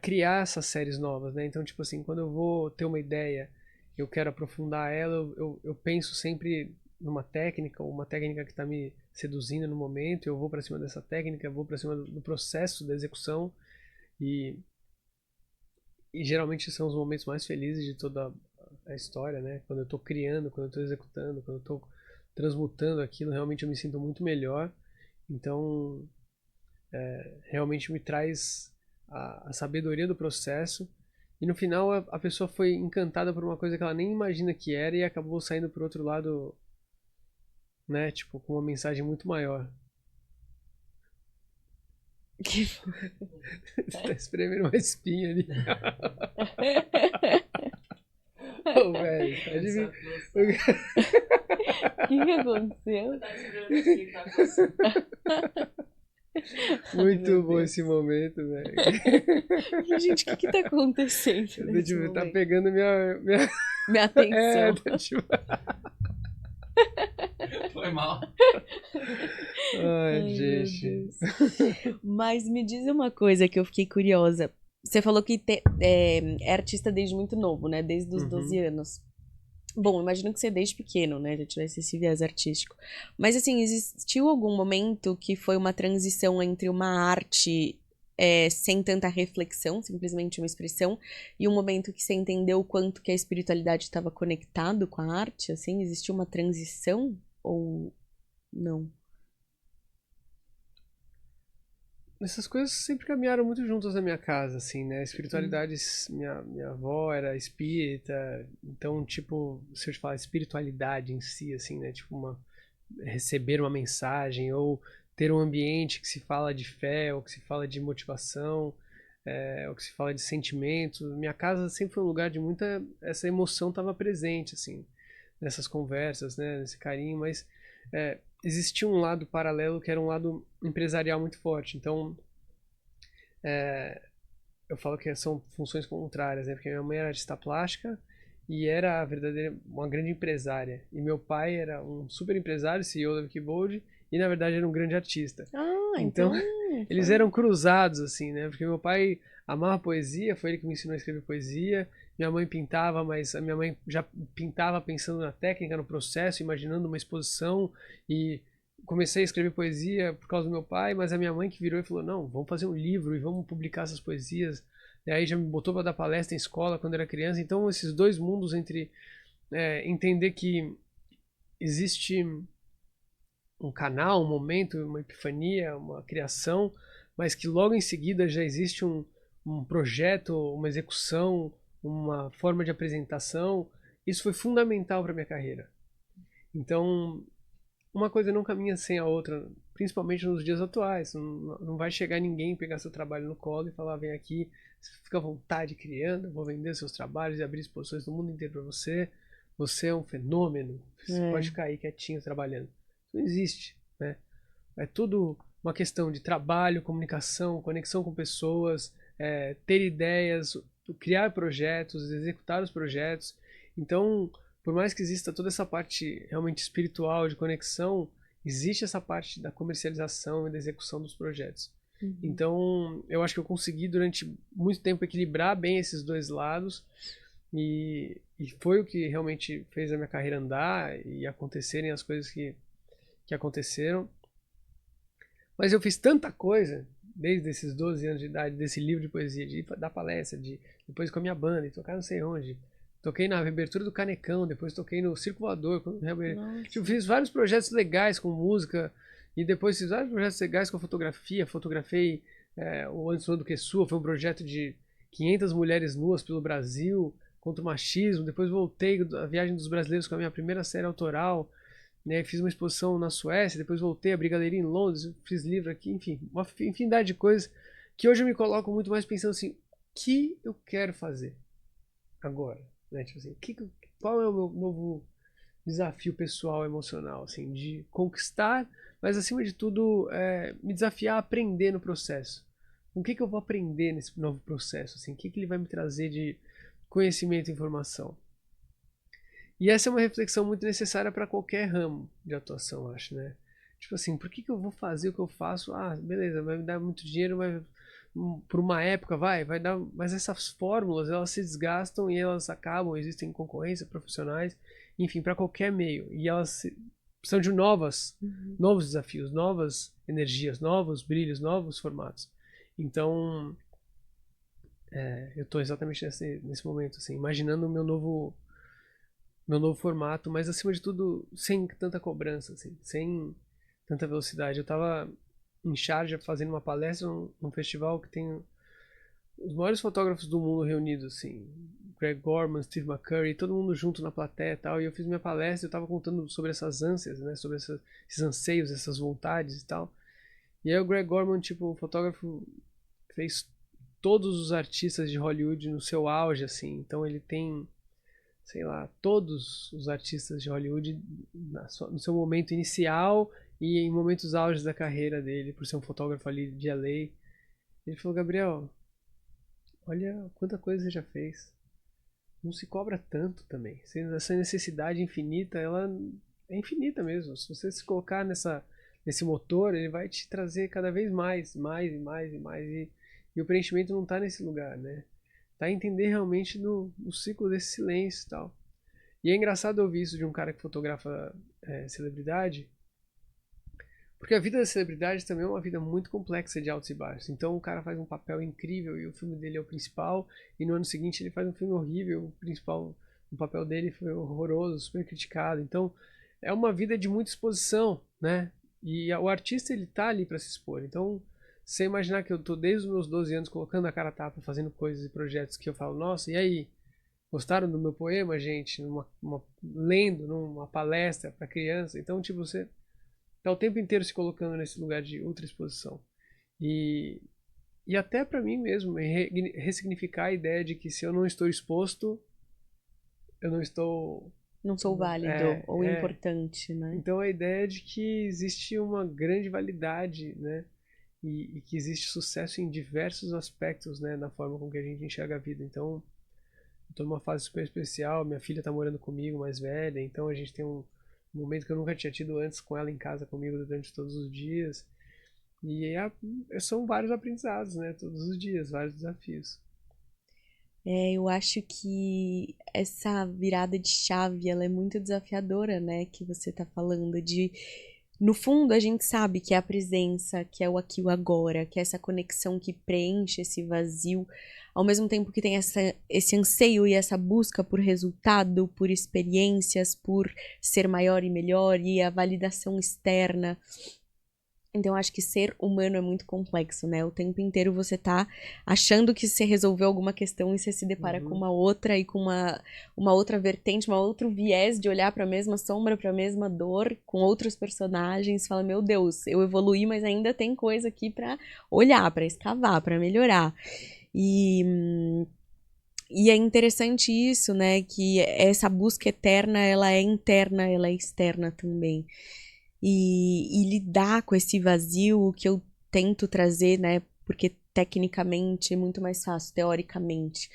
criar essas séries novas, né? Então, tipo assim, quando eu vou ter uma ideia, eu quero aprofundar ela, eu penso sempre numa técnica, ou uma técnica que está me seduzindo no momento, eu vou para cima dessa técnica, eu vou para cima do processo da execução e geralmente são os momentos mais felizes de toda a história, né? Quando eu estou criando, quando eu estou executando, quando eu estou transmutando aquilo, realmente eu me sinto muito melhor. Então, realmente me traz a sabedoria do processo. E no final a pessoa foi encantada por uma coisa que ela nem imagina que era e acabou saindo por outro lado né? Tipo, com uma mensagem muito maior. Que... Você tá espremendo uma espinha ali. Ô, velho, tá de mim. O que aconteceu? Tá espremendo aqui, tá coçando. Muito bom esse momento, velho. Gente, o que tá acontecendo nesse Tipo, tá momento? pegando minha... Minha atenção. tá tipo... Foi mal. Ai, Ai, gente. meu Deus. Mas me diz uma coisa que eu fiquei curiosa. Você falou que é artista desde muito novo, né? Desde os 12 anos. Bom, imagino que você desde pequeno, né? Já tivesse esse viés artístico. Mas, assim, existiu algum momento que foi uma transição entre uma arte sem tanta reflexão, simplesmente uma expressão, e um momento que você entendeu o quanto que a espiritualidade estava conectado com a arte, assim? Existiu uma transição ou não? Essas coisas sempre caminharam muito juntas na minha casa, assim, né? Espiritualidade, minha avó era espírita, então, tipo, se eu te falar espiritualidade em si, assim, né? Tipo, receber uma mensagem, ou ter um ambiente que se fala de fé, ou que se fala de motivação, ou que se fala de sentimento. Minha casa sempre foi um lugar de muita... Essa emoção estava presente, assim, nessas conversas, né? Nesse carinho, mas... existia um lado paralelo que era um lado empresarial muito forte. Então, eu falo que são funções contrárias, né? Porque minha mãe era artista plástica e era uma grande empresária. E meu pai era um super empresário, CEO da Wikibold, e na verdade era um grande artista. Ah, Então, eles eram cruzados, assim, né? Porque meu pai amava poesia, foi ele que me ensinou a escrever poesia. Minha mãe pintava, mas a minha mãe já pintava pensando na técnica, no processo, imaginando uma exposição. E comecei a escrever poesia por causa do meu pai, mas a minha mãe que virou e falou: não, vamos fazer um livro e vamos publicar essas poesias. E aí já me botou para dar palestra em escola quando era criança. Então, esses dois mundos entre entender que existe um canal, um momento, uma epifania, uma criação, mas que logo em seguida já existe um projeto, uma execução, uma forma de apresentação. Isso foi fundamental para minha carreira. Então, uma coisa não caminha sem a outra, principalmente nos dias atuais. Não vai chegar ninguém pegar seu trabalho no colo e falar: vem aqui, fica à vontade criando, vou vender seus trabalhos e abrir exposições do mundo inteiro para você. Você é um fenômeno, você pode ficar aí quietinho trabalhando. Isso não existe, né? É tudo uma questão de trabalho, comunicação, conexão com pessoas, ter ideias, criar projetos, executar os projetos. Então, por mais que exista toda essa parte realmente espiritual de conexão, existe essa parte da comercialização e da execução dos projetos. Então, eu acho que eu consegui durante muito tempo equilibrar bem esses dois lados e foi o que realmente fez a minha carreira andar e acontecerem as coisas que aconteceram. Mas eu fiz tanta coisa desde esses 12 anos de idade, desse livro de poesia, de dar palestra, depois com a minha banda, e tocar não sei onde. Toquei na abertura do Canecão, depois toquei no Circo Voador. Tipo, fiz vários projetos legais com música, e depois fiz vários projetos legais com fotografia. Fotografei o Antes do Que Sua, foi um projeto de 500 mulheres nuas pelo Brasil, contra o machismo. Depois voltei da Viagem dos Brasileiros com a minha primeira série autoral. Né, fiz uma exposição na Suécia, depois voltei a Brigadeiria em Londres, fiz livro aqui, enfim, uma infinidade de coisas que hoje eu me coloco muito mais pensando assim: o que eu quero fazer agora? Né? Tipo assim, qual é o meu novo desafio pessoal, emocional, assim, de conquistar, mas acima de tudo me desafiar a aprender no processo. O que eu vou aprender nesse novo processo? Assim, o que ele vai me trazer de conhecimento e informação? E essa é uma reflexão muito necessária para qualquer ramo de atuação, acho, né? Tipo assim, por que eu vou fazer o que eu faço? Ah, beleza, vai me dar muito dinheiro, por uma época vai dar, mas essas fórmulas, elas se desgastam e elas acabam, existem concorrência, profissionais, enfim, para qualquer meio. E elas precisam de novos desafios, novas energias, novos brilhos, novos formatos. Então, eu estou exatamente nesse momento, assim, imaginando o meu novo formato, mas acima de tudo sem tanta cobrança, assim, sem tanta velocidade. Eu estava em Sharjah fazendo uma palestra num festival que tem os maiores fotógrafos do mundo reunidos, assim, Greg Gorman, Steve McCurry, todo mundo junto na plateia e tal, e eu fiz minha palestra, eu tava contando sobre essas ânsias, né, sobre esses anseios, essas vontades e tal. E aí o Greg Gorman, tipo, um fotógrafo, fez todos os artistas de Hollywood no seu auge, assim. Então ele tem, sei lá, todos os artistas de Hollywood no seu momento inicial e em momentos auges da carreira dele, por ser um fotógrafo ali de LA. Ele falou: Gabriel, olha quanta coisa você já fez. Não se cobra tanto também. Essa necessidade infinita, ela é infinita mesmo. Se você se colocar nesse motor, ele vai te trazer cada vez mais, mais e mais e mais. E o preenchimento não está nesse lugar, né? Tá entender realmente no ciclo desse silêncio e tal. E é engraçado ouvir isso de um cara que fotografa celebridade, porque a vida da celebridade também é uma vida muito complexa de altos e baixos. Então o cara faz um papel incrível e o filme dele é o principal, e no ano seguinte ele faz um filme horrível, o papel dele foi horroroso, super criticado. Então é uma vida de muita exposição, né? E o artista, ele tá ali para se expor. Então, você imaginar que eu tô desde os meus 12 anos colocando a cara a tapa, fazendo coisas e projetos que eu falo: nossa, e aí? Gostaram do meu poema, gente? Lendo numa palestra para criança. Então, tipo, você tá o tempo inteiro se colocando nesse lugar de ultra exposição. E até para mim mesmo, ressignificar a ideia de que se eu não estou exposto, eu não estou... Não sou válido ou importante, né? Então a ideia de que existe uma grande validade, né? E que existe sucesso em diversos aspectos, né? Na forma com que a gente enxerga a vida. Então, eu tô numa fase super especial, minha filha tá morando comigo, mais velha, então a gente tem um momento que eu nunca tinha tido antes com ela em casa comigo durante todos os dias. E são vários aprendizados, né? Todos os dias, vários desafios. Eu acho que essa virada de chave, ela é muito desafiadora, né? Que você tá falando de... No fundo, a gente sabe que é a presença, que é o aqui e o agora, que é essa conexão que preenche esse vazio, ao mesmo tempo que tem esse anseio e essa busca por resultado, por experiências, por ser maior e melhor, e a validação externa. Então, acho que ser humano é muito complexo, né? O tempo inteiro você tá achando que você resolveu alguma questão e você se depara com uma outra e com uma outra vertente, um outro viés de olhar para a mesma sombra, para a mesma dor, com outros personagens. Fala: meu Deus, eu evoluí, mas ainda tem coisa aqui para olhar, para escavar, para melhorar. E é interessante isso, né? Que essa busca eterna, ela é interna, ela é externa também. E lidar com esse vazio que eu tento trazer, né? Porque tecnicamente é muito mais fácil, teoricamente.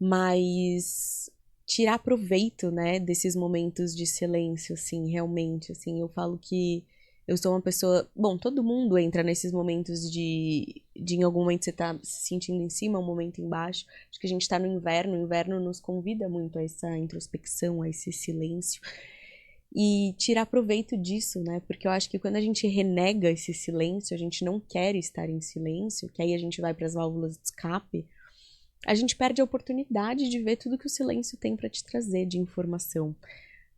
Mas tirar proveito, né? Desses momentos de silêncio, assim, realmente. Assim, eu falo que eu sou uma pessoa... Bom, todo mundo entra nesses momentos de em algum momento você tá se sentindo em cima, um momento embaixo. Acho que a gente tá no inverno. O inverno nos convida muito a essa introspecção, a esse silêncio. E tirar proveito disso, né? Porque eu acho que quando a gente renega esse silêncio, a gente não quer estar em silêncio, que aí a gente vai para as válvulas de escape, a gente perde a oportunidade de ver tudo que o silêncio tem para te trazer de informação,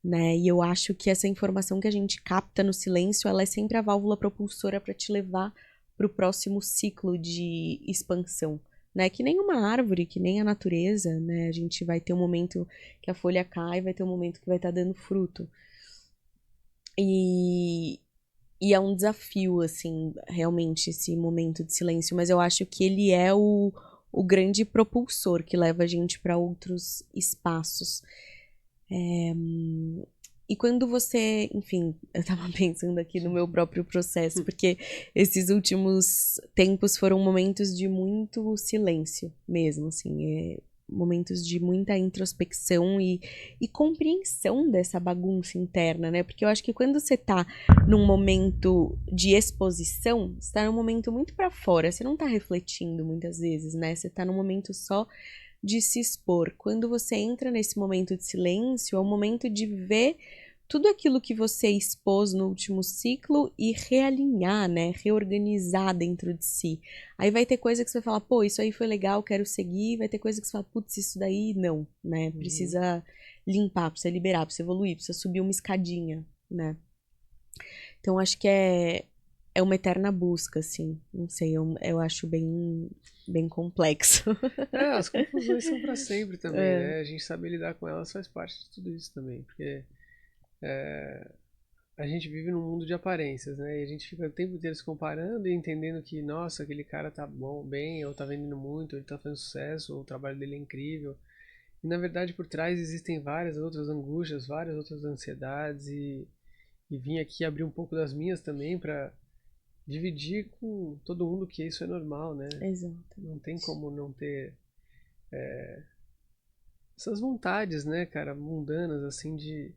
né? E eu acho que essa informação que a gente capta no silêncio, ela é sempre a válvula propulsora para te levar para o próximo ciclo de expansão. Né? Que nem uma árvore, que nem a natureza, né? A gente vai ter um momento que a folha cai, vai ter um momento que vai estar dando fruto. E é um desafio, assim, realmente, esse momento de silêncio. Mas eu acho que ele é o grande propulsor que leva a gente para outros espaços. E quando você... Enfim, eu tava pensando aqui no meu próprio processo, porque esses últimos tempos foram momentos de muito silêncio mesmo, assim. Momentos de muita introspecção e compreensão dessa bagunça interna, né? Porque eu acho que quando você tá num momento de exposição, você tá num momento muito para fora, você não tá refletindo muitas vezes, né? Você tá num momento só de se expor. Quando você entra nesse momento de silêncio, é o momento de ver tudo aquilo que você expôs no último ciclo e realinhar, né? Reorganizar dentro de si. Aí vai ter coisa que você vai falar: pô, isso aí foi legal, quero seguir. Vai ter coisa que você fala: putz, isso daí não, né? Precisa limpar, precisa liberar, precisa evoluir, precisa subir uma escadinha, né? Então, acho que é é uma eterna busca, assim. Não sei, eu acho bem complexo. As confusões são pra sempre também, né? A gente saber lidar com elas faz parte de tudo isso também, porque a gente vive num mundo de aparências, né? E a gente fica o tempo inteiro se comparando e entendendo que, nossa, aquele cara tá bom, bem, ou tá vendendo muito, ou ele tá fazendo sucesso, ou o trabalho dele é incrível. E na verdade por trás existem várias outras angústias, várias outras ansiedades e vim aqui abrir um pouco das minhas também pra dividir com todo mundo que isso é normal, né? Exato. Não tem como não ter essas vontades, né, cara, mundanas, assim, de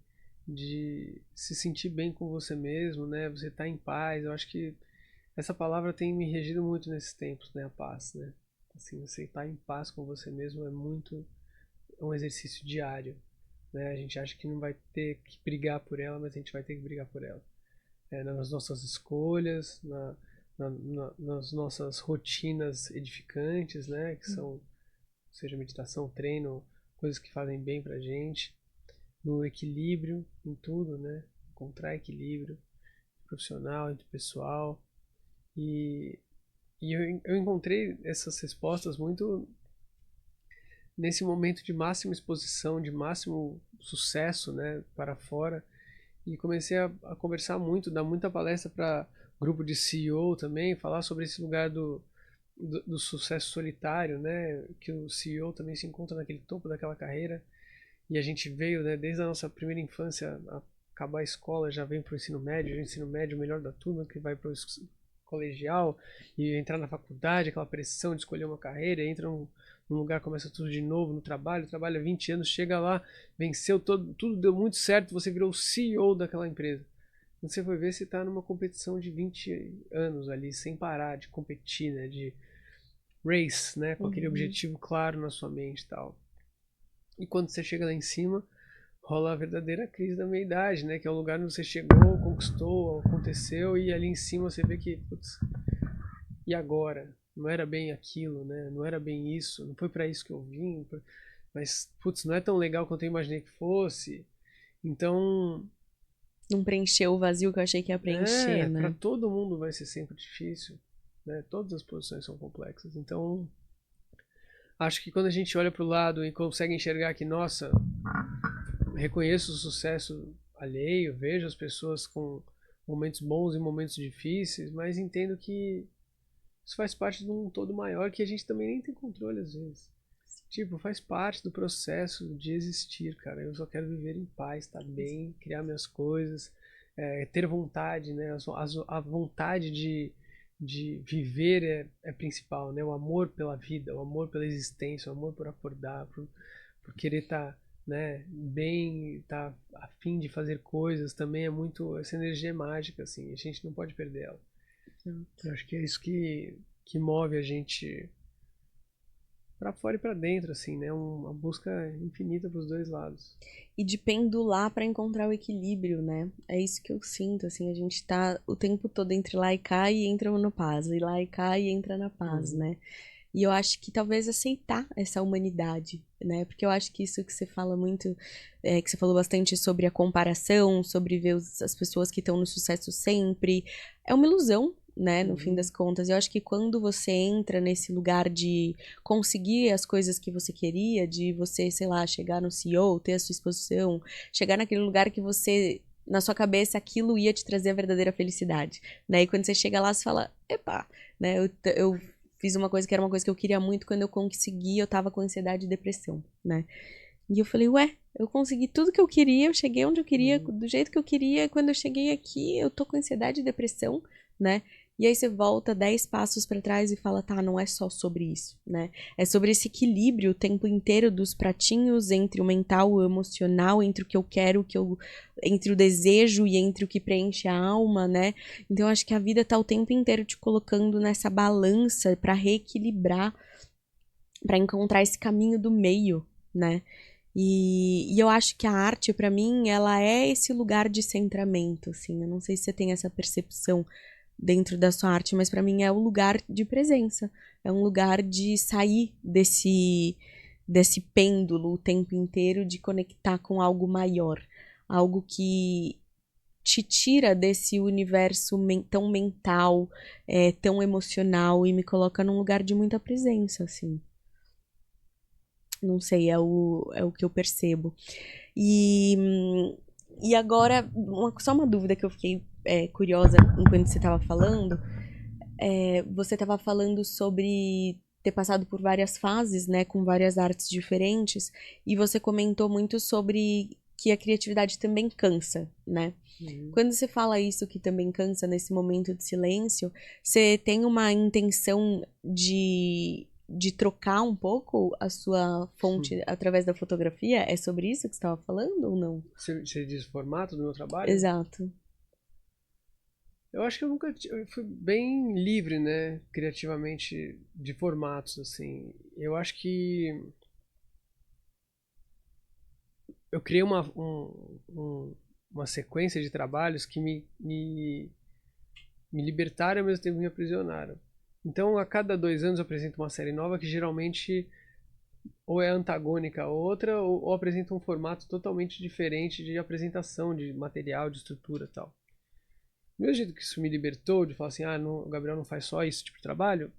se sentir bem com você mesmo, né? Você tá em paz. Eu acho que essa palavra tem me regido muito nesses tempos, né? A paz, né? Assim, você estar em paz com você mesmo é um exercício diário, né? A gente acha que não vai ter que brigar por ela, mas a gente vai ter que brigar por ela. Nas nossas escolhas, nas nossas rotinas edificantes, né? Que são, seja meditação, treino, coisas que fazem bem pra gente, no equilíbrio, em tudo, né? Encontrar equilíbrio profissional, interpessoal. E eu encontrei essas respostas muito nesse momento de máxima exposição, de máximo sucesso, né? Para fora. E comecei a conversar muito, dar muita palestra para grupo de CEO também, falar sobre esse lugar do sucesso solitário, né? Que o CEO também se encontra naquele topo daquela carreira. E a gente veio, né, desde a nossa primeira infância, a acabar a escola, já vem para o ensino médio, o melhor da turma, que vai para o colegial e entrar na faculdade, aquela pressão de escolher uma carreira, entra num lugar, começa tudo de novo no trabalho, trabalha 20 anos, chega lá, venceu tudo deu muito certo, você virou o CEO daquela empresa. Quando você foi ver, você está numa competição de 20 anos ali, sem parar de competir, né, de race, né, com aquele objetivo claro na sua mente e tal. E quando você chega lá em cima, rola a verdadeira crise da meia-idade, né? Que é o lugar onde você chegou, conquistou, aconteceu, e ali em cima você vê que, putz, e agora? Não era bem aquilo, né? Não era bem isso, não foi para isso que eu vim, mas, putz, não é tão legal quanto eu imaginei que fosse. Então, Não preencheu o vazio que eu achei que ia preencher, para né? todo mundo vai ser sempre difícil, né? Todas as posições são complexas. Então, acho que quando a gente olha para o lado e consegue enxergar que, nossa, reconheço o sucesso alheio, vejo as pessoas com momentos bons e momentos difíceis, mas entendo que isso faz parte de um todo maior que a gente também nem tem controle às vezes. Tipo, faz parte do processo de existir, cara. Eu só quero viver em paz, estar bem, criar minhas coisas, ter vontade, né? A vontade de viver é principal, né? O amor pela vida, o amor pela existência, o amor por acordar, por querer estar, né, bem, estar a fim de fazer coisas, também é muito, essa energia é mágica, assim, a gente não pode perder ela. Eu acho que é isso que move a gente para fora e para dentro, assim, né? Uma busca infinita para os dois lados. E de pendular para encontrar o equilíbrio, né? É isso que eu sinto, assim, a gente tá o tempo todo entre lá e cá e entra no paz, e lá e cá e entra na paz, né? E eu acho que talvez aceitar essa humanidade, né? Porque eu acho que isso que você fala muito, que você falou bastante sobre a comparação, sobre ver as pessoas que estão no sucesso sempre, é uma ilusão, né? No fim das contas. Eu acho que quando você entra nesse lugar de conseguir as coisas que você queria, de você, sei lá, chegar no CEO, ter a sua exposição, chegar naquele lugar que você na sua cabeça aquilo ia te trazer a verdadeira felicidade, né? E quando você chega lá, você fala, epa, né? Eu fiz uma coisa que era uma coisa que eu queria muito, quando eu consegui, eu tava com ansiedade e depressão, né? E eu falei, ué, eu consegui tudo que eu queria, eu cheguei onde eu queria, do jeito que eu queria, e quando eu cheguei aqui, eu tô com ansiedade e depressão, né? E aí você volta 10 passos para trás e fala, tá, não é só sobre isso, né? É sobre esse equilíbrio o tempo inteiro dos pratinhos entre o mental, o emocional, entre o que eu quero, entre o desejo e entre o que preenche a alma, né? Então eu acho que a vida tá o tempo inteiro te colocando nessa balança para reequilibrar, para encontrar esse caminho do meio, né? E eu acho que a arte, para mim, ela é esse lugar de centramento, assim. Eu não sei se você tem essa percepção dentro da sua arte, mas para mim é um lugar de presença, é um lugar de sair desse pêndulo o tempo inteiro, de conectar com algo maior, algo que te tira desse universo tão mental, tão emocional e me coloca num lugar de muita presença, assim. Não sei, é o que eu percebo. E agora, só uma dúvida que eu fiquei curiosa enquanto você estava falando. Você estava falando sobre ter passado por várias fases, né, com várias artes diferentes, e você comentou muito sobre que a criatividade também cansa, né? Quando você fala isso, que também cansa nesse momento de silêncio, você tem uma intenção de trocar um pouco a sua fonte através da fotografia? É sobre isso que você estava falando ou não? Você diz o formato do meu trabalho? Exato. Eu acho que eu fui bem livre, né, criativamente, de formatos, assim. Eu acho que eu criei uma sequência de trabalhos que me libertaram e ao mesmo tempo me aprisionaram. Então, a cada 2 anos eu apresento uma série nova que geralmente ou é antagônica a outra ou apresenta um formato totalmente diferente de apresentação, de material, de estrutura e tal. Do mesmo jeito que isso me libertou de falar assim, o Gabriel não faz só esse tipo de trabalho,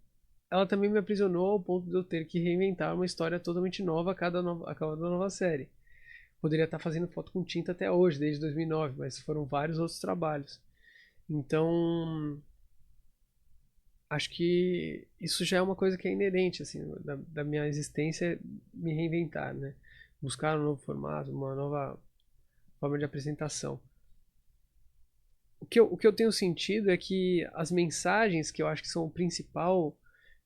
ela também me aprisionou ao ponto de eu ter que reinventar uma história totalmente nova a cada nova série. Poderia estar fazendo foto com tinta até hoje, desde 2009, mas foram vários outros trabalhos. Então, acho que isso já é uma coisa que é inerente, assim, da minha existência, me reinventar, né? Buscar um novo formato, uma nova forma de apresentação. O que eu tenho sentido é que as mensagens, que eu acho que são o principal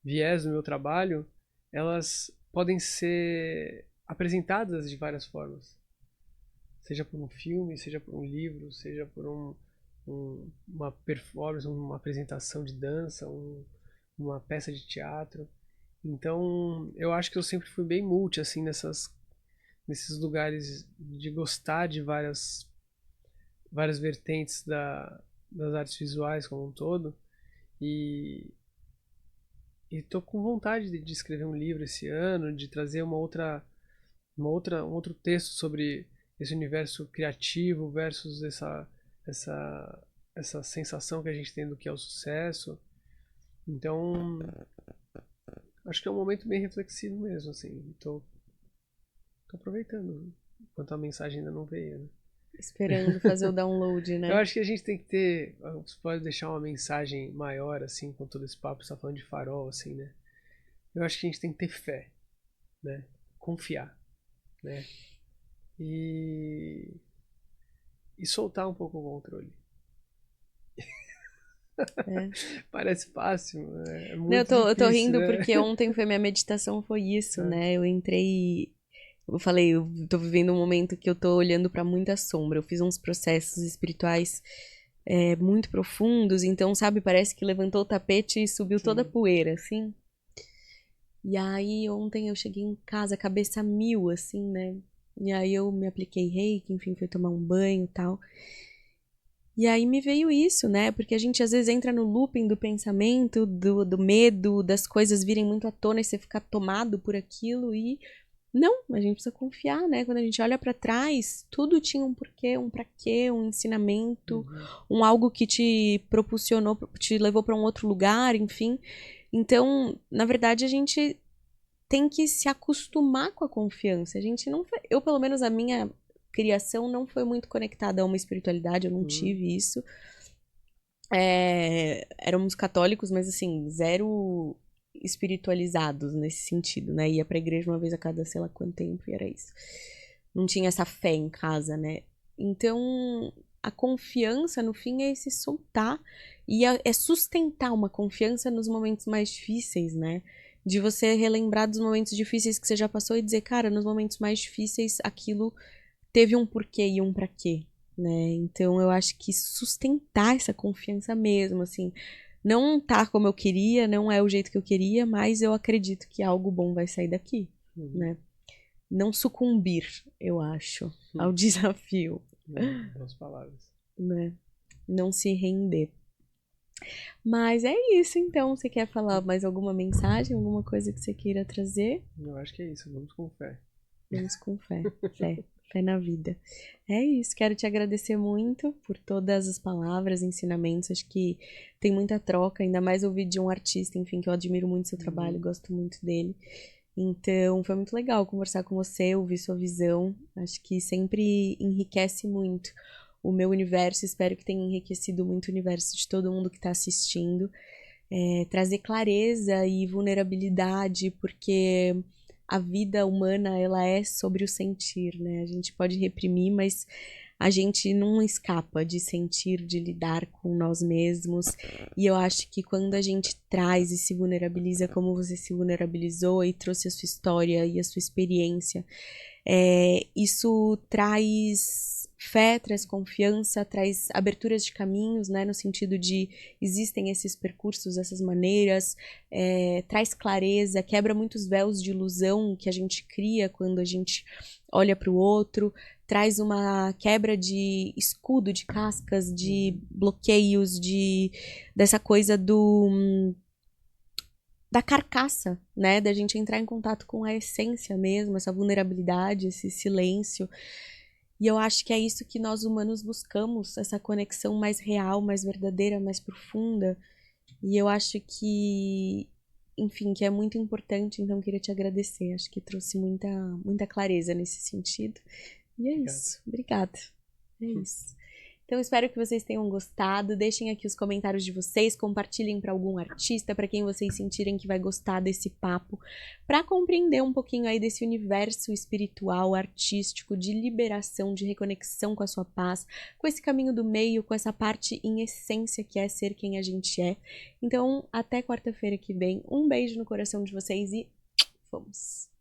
viés do meu trabalho, elas podem ser apresentadas de várias formas. Seja por um filme, seja por um livro, seja por uma performance, uma apresentação de dança, uma peça de teatro. Então, eu acho que eu sempre fui bem multi, assim, nesses lugares de gostar de várias vertentes das artes visuais como um todo. E tô com vontade de escrever um livro esse ano, de trazer um outro texto sobre esse universo criativo versus essa sensação que a gente tem do que é o sucesso. Então, acho que é um momento bem reflexivo mesmo, assim. Tô aproveitando, enquanto a mensagem ainda não veio, né? Esperando fazer o download, né? Eu acho que a gente tem que ter, você pode deixar uma mensagem maior, assim, com todo esse papo, você tá falando de farol, assim, né? Eu acho que a gente tem que ter fé, né? Confiar, né? E soltar um pouco o controle. Parece fácil, é muito difícil, eu tô rindo né? porque ontem foi minha meditação, foi isso, né? Eu entrei. Eu falei, eu tô vivendo um momento que eu tô olhando pra muita sombra. Eu fiz uns processos espirituais muito profundos, então, sabe, parece que levantou o tapete e subiu toda a poeira, assim. E aí, ontem eu cheguei em casa, cabeça a mil, assim, né? E aí eu me apliquei reiki, enfim, fui tomar um banho e tal. E aí me veio isso, né? Porque a gente às vezes entra no looping do pensamento, do medo, das coisas virem muito à tona e você ficar tomado por aquilo e... Não, a gente precisa confiar, né? Quando a gente olha pra trás, tudo tinha um porquê, um pra quê, um ensinamento, um algo que te propulsionou, te levou pra um outro lugar, enfim. Então, na verdade, a gente tem que se acostumar com a confiança. A gente não foi, eu pelo menos a minha criação não foi muito conectada a uma espiritualidade, eu não tive isso. Éramos católicos, mas assim, zero espiritualizados nesse sentido, né? Ia pra igreja uma vez a cada sei lá quanto tempo e era isso. Não tinha essa fé em casa, né? Então, a confiança, no fim, é se soltar e é sustentar uma confiança nos momentos mais difíceis, né? De você relembrar dos momentos difíceis que você já passou e dizer, cara, nos momentos mais difíceis aquilo teve um porquê e um pra quê, né? Então, eu acho que sustentar essa confiança mesmo, assim, não tá como eu queria, não é o jeito que eu queria, mas eu acredito que algo bom vai sair daqui, né? Não sucumbir, eu acho, ao desafio. Boas palavras. Né? Não se render. Mas é isso, então. Você quer falar mais alguma mensagem, alguma coisa que você queira trazer? Eu acho que é isso. Vamos com fé. Vamos com fé. Fé. Fé na vida. É isso, quero te agradecer muito por todas as palavras, ensinamentos. Acho que tem muita troca, ainda mais ouvir de um artista, enfim, que eu admiro muito seu trabalho, gosto muito dele. Então, foi muito legal conversar com você, ouvir sua visão. Acho que sempre enriquece muito o meu universo. Espero que tenha enriquecido muito o universo de todo mundo que está assistindo. Trazer clareza e vulnerabilidade, porque a vida humana, ela é sobre o sentir, né? A gente pode reprimir, mas a gente não escapa de sentir, de lidar com nós mesmos. E eu acho que quando a gente traz e se vulnerabiliza como você se vulnerabilizou e trouxe a sua história e a sua experiência, isso traz fé, traz confiança, traz aberturas de caminhos, né, no sentido de existem esses percursos, essas maneiras, traz clareza, quebra muitos véus de ilusão que a gente cria quando a gente olha para o outro, traz uma quebra de escudo, de cascas, de bloqueios, dessa coisa da carcaça, né, da gente entrar em contato com a essência mesmo, essa vulnerabilidade, esse silêncio. E eu acho que é isso que nós humanos buscamos, essa conexão mais real, mais verdadeira, mais profunda. E eu acho que, enfim, que é muito importante, então eu queria te agradecer. Acho que trouxe muita clareza nesse sentido. E é isso. Obrigada. É isso. Então, espero que vocês tenham gostado. Deixem aqui os comentários de vocês, compartilhem para algum artista, para quem vocês sentirem que vai gostar desse papo, para compreender um pouquinho aí desse universo espiritual, artístico, de liberação, de reconexão com a sua paz, com esse caminho do meio, com essa parte em essência que é ser quem a gente é. Então, até quarta-feira que vem. Um beijo no coração de vocês e fomos!